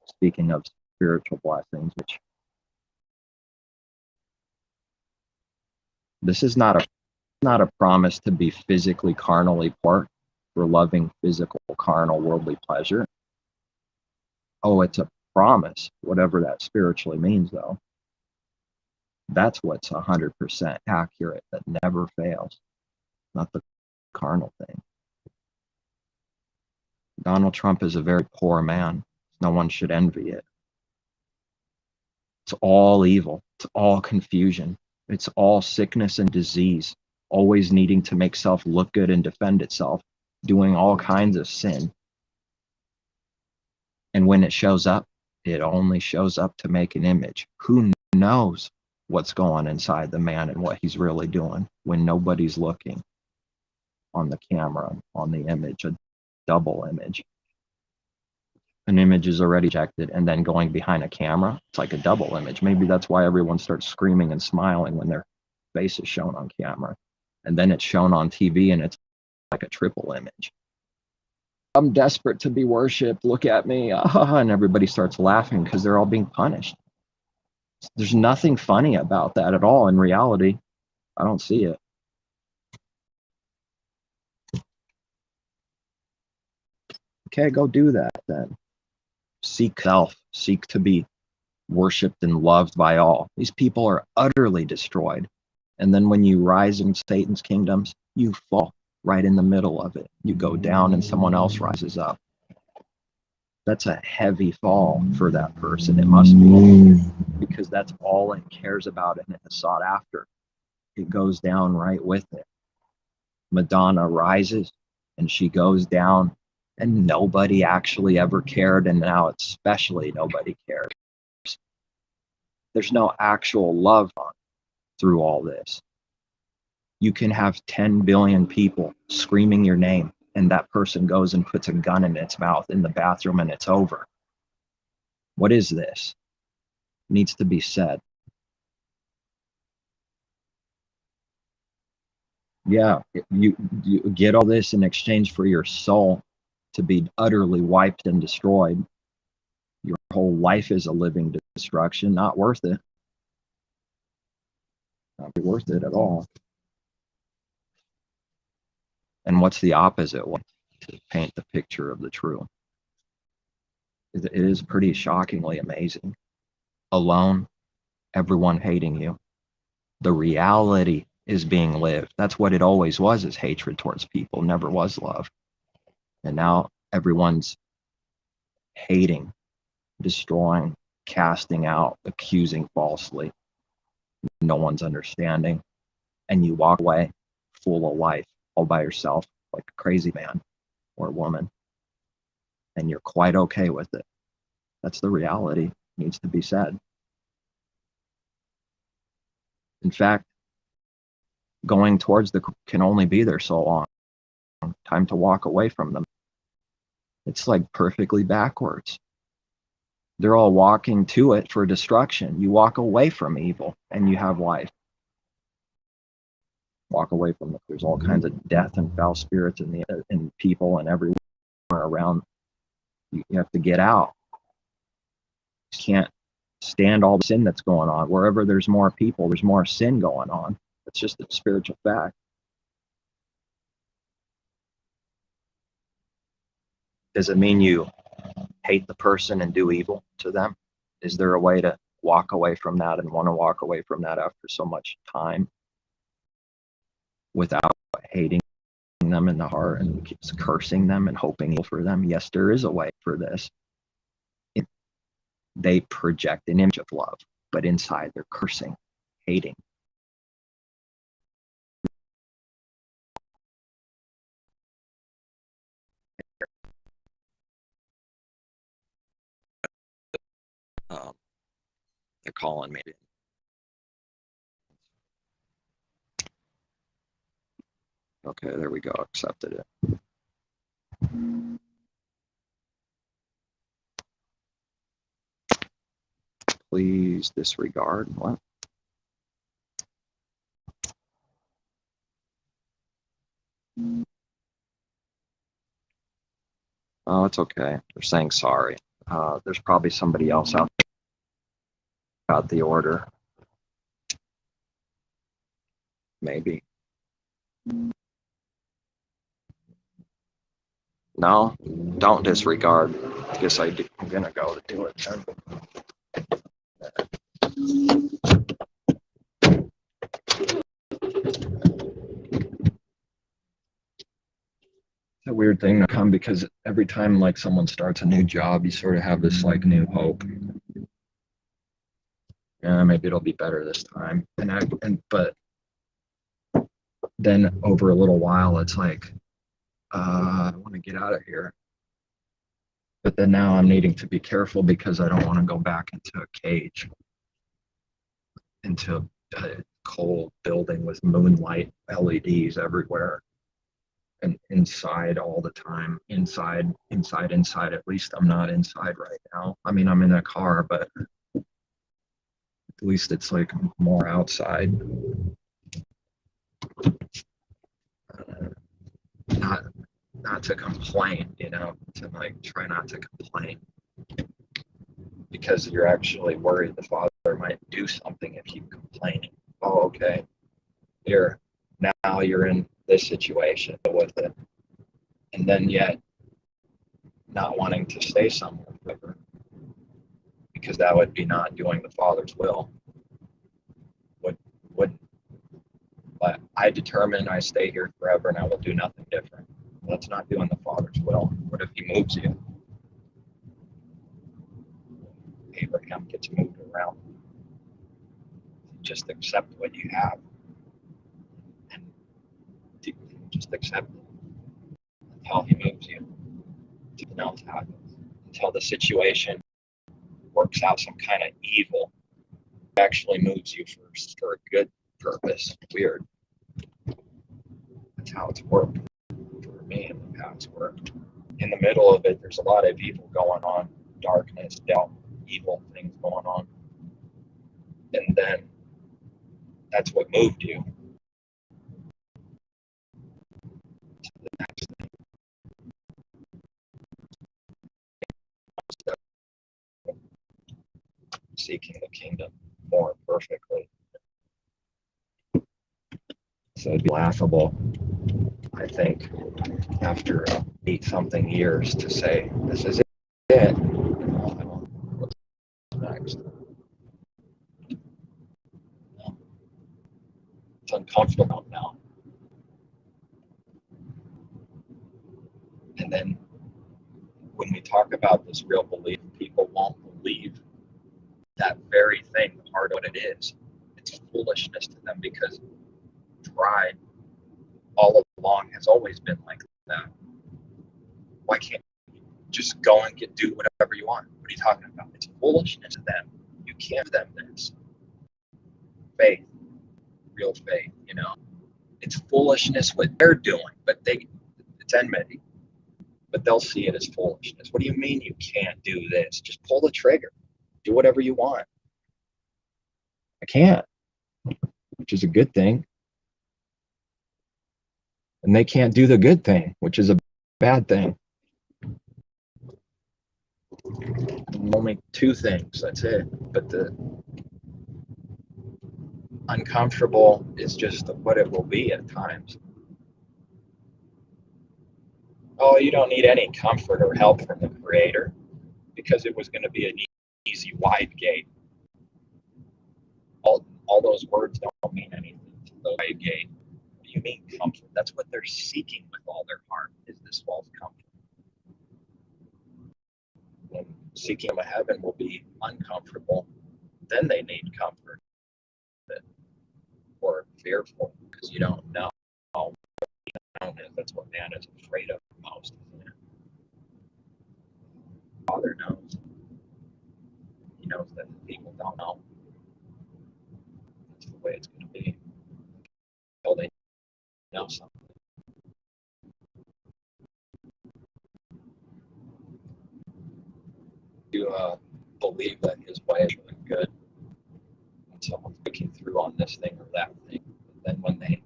Speaking of spiritual blessings, which this is not a promise to be physically carnally poor for loving physical, carnal, worldly pleasure. Oh, it's a promise, whatever that spiritually means, though. That's what's 100% accurate, that never fails, not the carnal thing. Donald Trump is a very poor man. No one should envy it. It's all evil. It's all confusion. It's all sickness and disease, always needing to make self look good and defend itself, doing all kinds of sin. And when it shows up, it only shows up to make an image. Who knows what's going inside the man and what he's really doing when nobody's looking on the camera, on the image, a double image. An image is already projected, and then going behind a camera, it's like a double image. Maybe that's why everyone starts screaming and smiling when their face is shown on camera. And then it's shown on TV and it's like a triple image. I'm desperate to be worshipped. Look at me. And everybody starts laughing because they're all being punished. There's nothing funny about that at all. In reality, I don't see it. Okay, go do that then. Seek self, seek to be worshipped and loved by all. These people are utterly destroyed. And then when you rise in Satan's kingdoms, you fall right in the middle of it. You go down and someone else rises up. That's a heavy fall for that person. It must be, because that's all it cares about and it is sought after. It goes down right with it. Madonna rises and she goes down, and nobody actually ever cared, and now especially nobody cares. There's no actual love through all this. You can have 10 billion people screaming your name, and that person goes and puts a gun in its mouth in the bathroom, and it's over. What is this? It needs to be said. Yeah, you get all this in exchange for your soul to be utterly wiped and destroyed. Your whole life is a living destruction. Not worth it. Not be worth it at all. And what's the opposite one to paint the picture of the true? It is pretty shockingly amazing. Alone, everyone hating you. The reality is being lived. That's what it always was, is hatred towards people, never was love. And now everyone's hating, destroying, casting out, accusing falsely. No one's understanding. And you walk away full of life, all by yourself, like a crazy man or woman. And you're quite okay with it. That's the reality. It needs to be said. In fact, going towards the can only be there so long. Time to walk away from them. It's like perfectly backwards. They're all walking to it for destruction. You walk away from evil and you have life. Walk away from it. There's all kinds of death and foul spirits in people and everywhere around. You have to get out. You can't stand all the sin that's going on. Wherever there's more people, there's more sin going on. It's just a spiritual fact. Does it mean you hate the person and do evil to them? Is there a way to walk away from that and want to walk away from that after so much time without hating them in the heart and keeps cursing them and hoping evil for them? Yes, there is a way for this. They project an image of love, but inside they're cursing, hating. They're calling me. Okay, there we go. Accepted it. Please disregard. What? Oh, it's okay. They're saying sorry. There's probably somebody else out there got the order. Maybe. No, don't disregard. I guess I'm gonna go to do it then. It's a weird thing to come because every time like someone starts a new job, you sort of have this like new hope. Yeah, maybe it'll be better this time. But then over a little while, it's like, I want to get out of here. But then now I'm needing to be careful because I don't want to go back into a cage, into a cold building with moonlight LEDs everywhere and inside all the time. Inside. At least I'm not inside right now. I mean, I'm in a car, but at least it's like more outside. Not to complain, to like try not to complain because you're actually worried the father might do something if you complaining. Oh, okay. Now you're in this situation with it, and then yet not wanting to stay somewhere forever because that would be not doing the Father's will. Would but I determine I stay here forever and I will do nothing different. That's not doing the Father's will. What if He moves you? Abraham gets moved around. Just accept what you have and just accept it until He moves you. Nothing else happens. Until the situation works out some kind of evil, actually moves you for a good purpose. Weird. That's how it's worked for me in the past. Worked. In the middle of it, there's a lot of evil going on, darkness, doubt, evil things going on. And then that's what moved you to the next thing. Seeking the kingdom more perfectly. So it'd be laughable, I think, after 8-something years to say, this is it. What's next? It's uncomfortable now. And then when we talk about this real belief, people won't believe that very thing, the heart of what it is. It's foolishness to them because pride all along has always been like that. Why can't you just go and do whatever you want? What are you talking about? It's foolishness to them. You give them this faith, real faith, It's foolishness what they're doing, but it's enmity. but they'll see it as foolishness. What do you mean you can't do this? Just pull the trigger. Do whatever you want. I can't, which is a good thing. And they can't do the good thing, which is a bad thing. Only two things, that's it. But the uncomfortable is just what it will be at times. Oh, you don't need any comfort or help from the Creator because it was going to be an easy, wide gate. All those words don't mean anything. The wide gate. What do you mean comfort? That's what they're seeking with all their heart, is this false comfort. When seeking a heaven will be uncomfortable, then they need comfort. Or fearful because you don't know. That's what man is afraid of most, isn't it? Father knows. He knows that people don't know. That's the way it's going to be until they know something. You believe that his way is really good when someone's breaking through on this thing or that thing. And then when they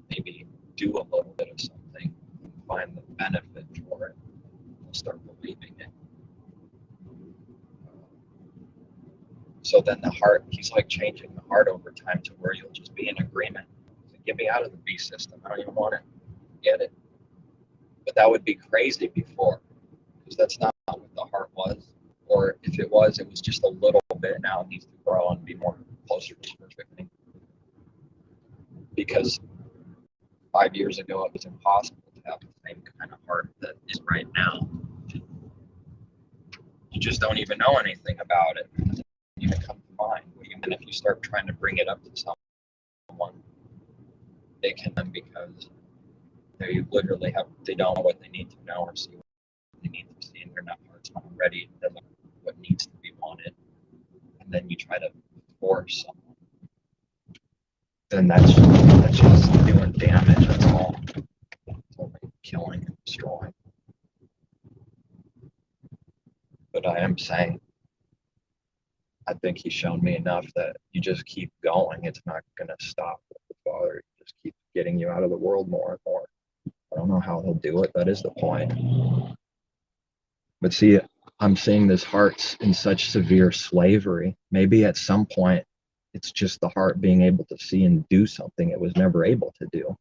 maybe do a little bit of something and find the benefit for it, they'll start believing it. So then the heart, he's like changing the heart over time to where you'll just be in agreement. Get me out of the beast system. I don't even want to get it. But that would be crazy before, because that's not what the heart was. Or if it was just a little bit. Now it needs to grow and be more closer to perfecting. Because 5 years ago, it was impossible to have the same kind of heart that is right now. You just don't even know anything about it. It doesn't even come to mind. And if you start trying to bring it up to someone, they can, because they literally they don't know what they need to know or see what they need to see, and their heart's not ready to know what needs to be wanted. And then you try to force someone. Then that's just doing damage. That's all. It's only killing and destroying. But I am saying, I think he's shown me enough that you just keep going. It's not going to stop with the Father. He just keeps getting you out of the world more and more. I don't know how he'll do it. That is the point. But see, I'm seeing this heart's in such severe slavery. Maybe at some point, it's just the heart being able to see and do something it was never able to do.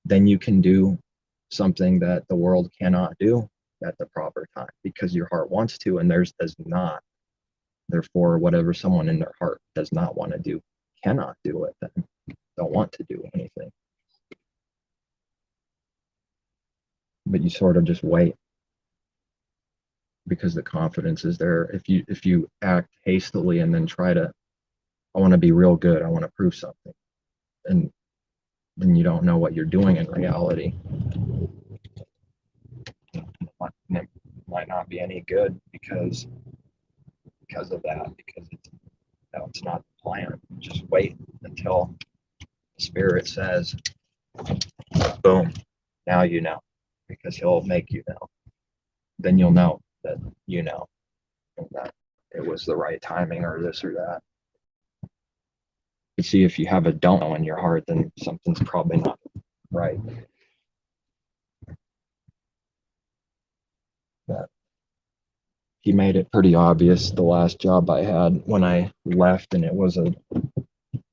Then you can do something that the world cannot do at the proper time because your heart wants to and theirs does not. Therefore, whatever someone in their heart does not want to do, cannot do it, then don't want to do anything. But you sort of just wait because the confidence is there. If you act hastily and then try to, I want to be real good, I want to prove something, and then you don't know what you're doing in reality. It might not be any good because of that, because it's not the plan. Just wait until the Spirit says, boom, now you know, because he'll make you know. Then you'll know that you know that it was the right timing or this or that. You see, if you have a don't know in your heart, then something's probably not right. But he made it pretty obvious the last job I had when I left, and it was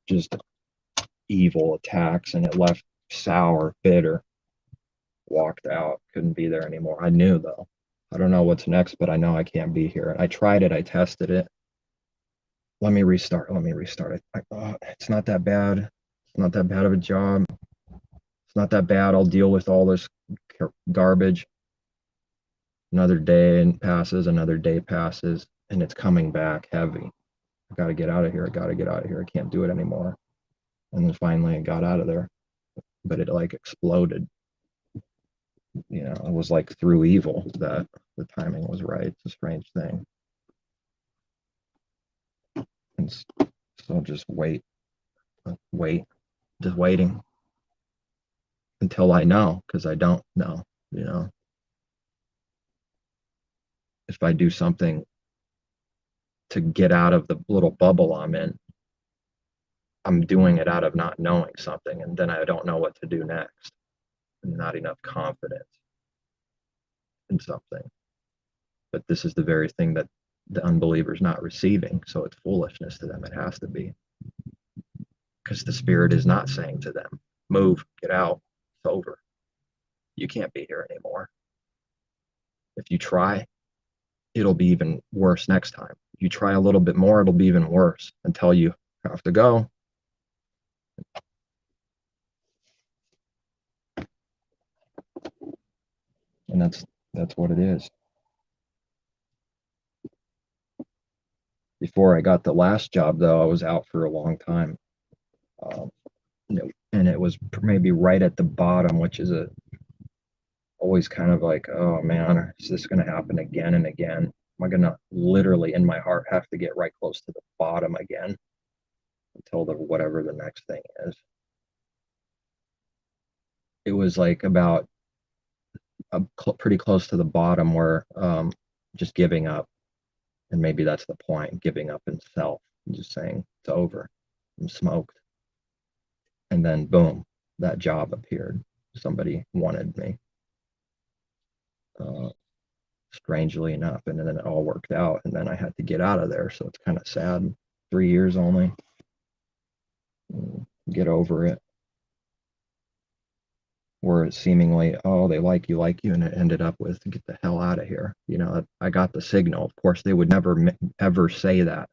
just evil attacks, and it left sour, bitter. Walked out, couldn't be there anymore. I knew though. I don't know what's next, but I know I can't be here. I tried it, I tested it. Let me restart. It's not that bad. It's not that bad of a job. It's not that bad. I'll deal with all this garbage. Another day passes, another day passes, and it's coming back heavy. I got to get out of here. I can't do it anymore. And then finally I got out of there, but it like exploded. You know, it was like through evil that the timing was right. It's a strange thing. And so just just waiting until I know, because I don't know, you know. if I do something to get out of the little bubble I'm in, I'm doing it out of not knowing something, and then I don't know what to do next. And not enough confidence in something. But this is the very thing that the unbeliever's not receiving, so it's foolishness to them. It has to be. Because the Spirit is not saying to them, move, get out, it's over. You can't be here anymore. If you try, it'll be even worse next time. If you try a little bit more, it'll be even worse until you have to go. And that's what it is. Before I got the last job, though, I was out for a long time. And it was maybe right at the bottom, which is always kind of like, oh man, is this going to happen again and again? Am I going to literally in my heart have to get right close to the bottom again until whatever the next thing is? It was like about pretty close to the bottom where just giving up. And maybe that's the point, giving up in self, and just saying it's over. I'm smoked. And then boom, that job appeared. Somebody wanted me. Strangely enough, and then it all worked out, and then I had to get out of there, so it's kind of sad. 3 years only. Get over it. Where it's seemingly, oh, they like you, and it ended up with, get the hell out of here. I got the signal. Of course, they would never ever say that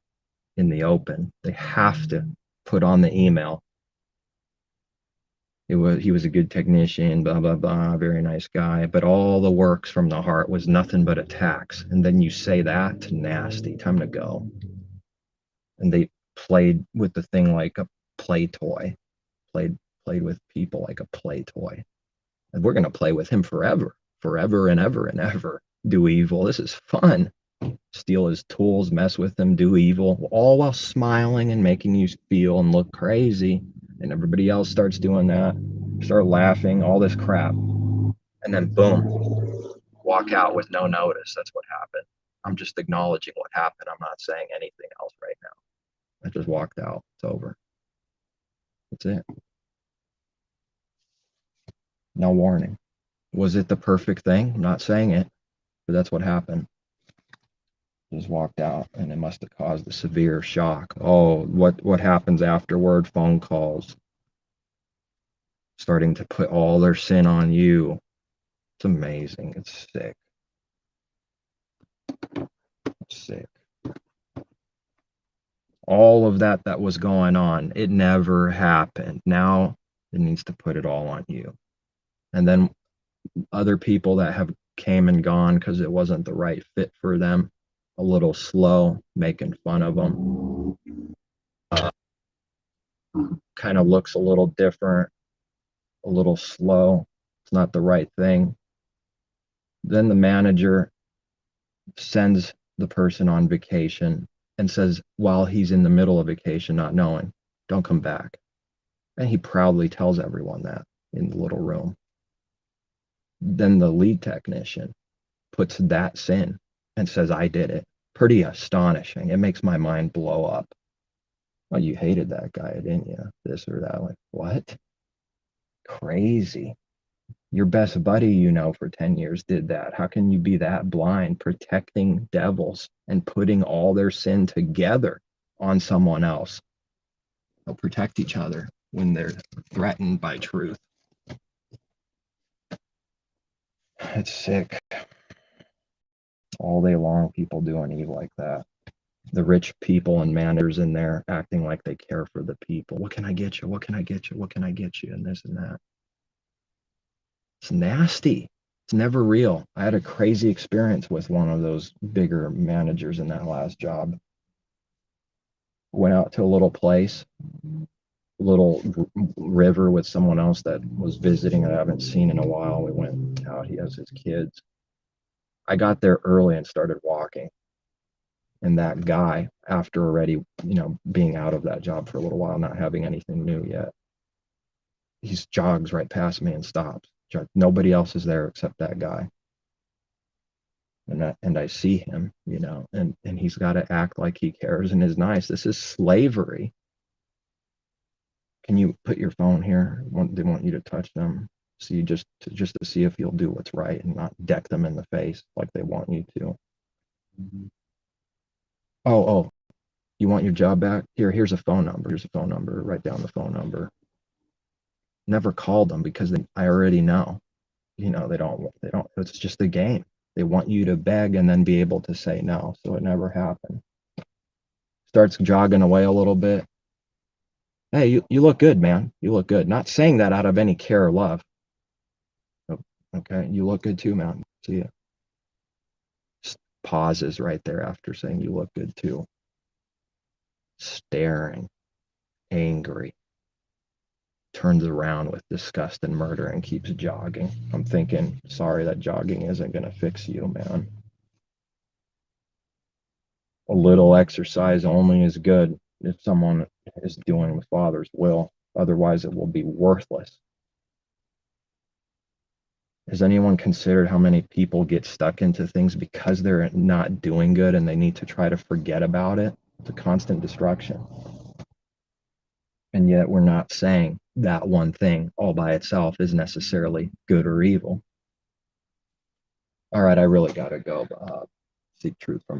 in the open. They have to put on the email, he was a good technician, blah blah blah, very nice guy, but all the works from the heart was nothing but attacks. And then you say that, nasty, time to go. And they played with the thing like a play toy, played with people like a play toy. And we're gonna play with him forever and ever and ever. Do evil. This is fun. Steal his tools, mess with him, do evil, all while smiling and making you feel and look crazy. And everybody else starts doing that, start laughing, all this crap. And then boom, walk out with no notice. That's what happened. I'm just acknowledging what happened. I'm not saying anything else right now. I just walked out. It's over. That's it. No warning. Was it the perfect thing? I'm not saying it, but that's what happened. Just walked out, and it must have caused a severe shock. Oh, what happens afterward? Phone calls, starting to put all their sin on you. It's amazing. It's sick. It's sick. All of that was going on, it never happened. Now it needs to put it all on you. And then other people that have came and gone because it wasn't the right fit for them, a little slow, making fun of them. Kind of looks a little different, a little slow. It's not the right thing. Then the manager sends the person on vacation and says, while he's in the middle of vacation, not knowing, don't come back. And he proudly tells everyone that in the little room. Then the lead technician puts that sin and says, I did it. Pretty astonishing. It makes my mind blow up. Well, you hated that guy, didn't you? This or that. Like, what? Crazy. Your best buddy, for 10 years did that. How can you be that blind, protecting devils and putting all their sin together on someone else? They'll protect each other when they're threatened by truth. It's sick. All day long, people doing evil like that. The rich people and managers in there acting like they care for the people. What can I get you? What can I get you? What can I get you? And this and that. It's nasty. It's never real. I had a crazy experience with one of those bigger managers in that last job. Went out to a little place, little river with someone else that was visiting that I haven't seen in a while. We went out. He has his kids. I got there early and started walking. And that guy, after already, being out of that job for a little while, not having anything new yet, he jogs right past me and stops. Nobody else is there except that guy. and I see him, and he's got to act like he cares and is nice. This is slavery. Can you put your phone here? They want you to touch them. See, just to see if you'll do what's right and not deck them in the face like they want you to. Mm-hmm. Oh, you want your job back? Here's a phone number. Here's a phone number. Write down the phone number. Never call them because I already know. They don't. It's just a game. They want you to beg and then be able to say no. So it never happened. Starts jogging away a little bit. Hey, you look good, man. You look good. Not saying that out of any care or love. Oh, okay, you look good too, man. See ya. Just pauses right there after saying you look good too. Staring, angry. Turns around with disgust and murder and keeps jogging. I'm thinking, sorry, that jogging isn't going to fix you, man. A little exercise only is good if someone is doing the Father's will. Otherwise, it will be worthless. Has anyone considered how many people get stuck into things because they're not doing good and they need to try to forget about it? It's a constant distraction. And yet we're not saying that one thing all by itself is necessarily good or evil. All right, I really got to go. Seek truth from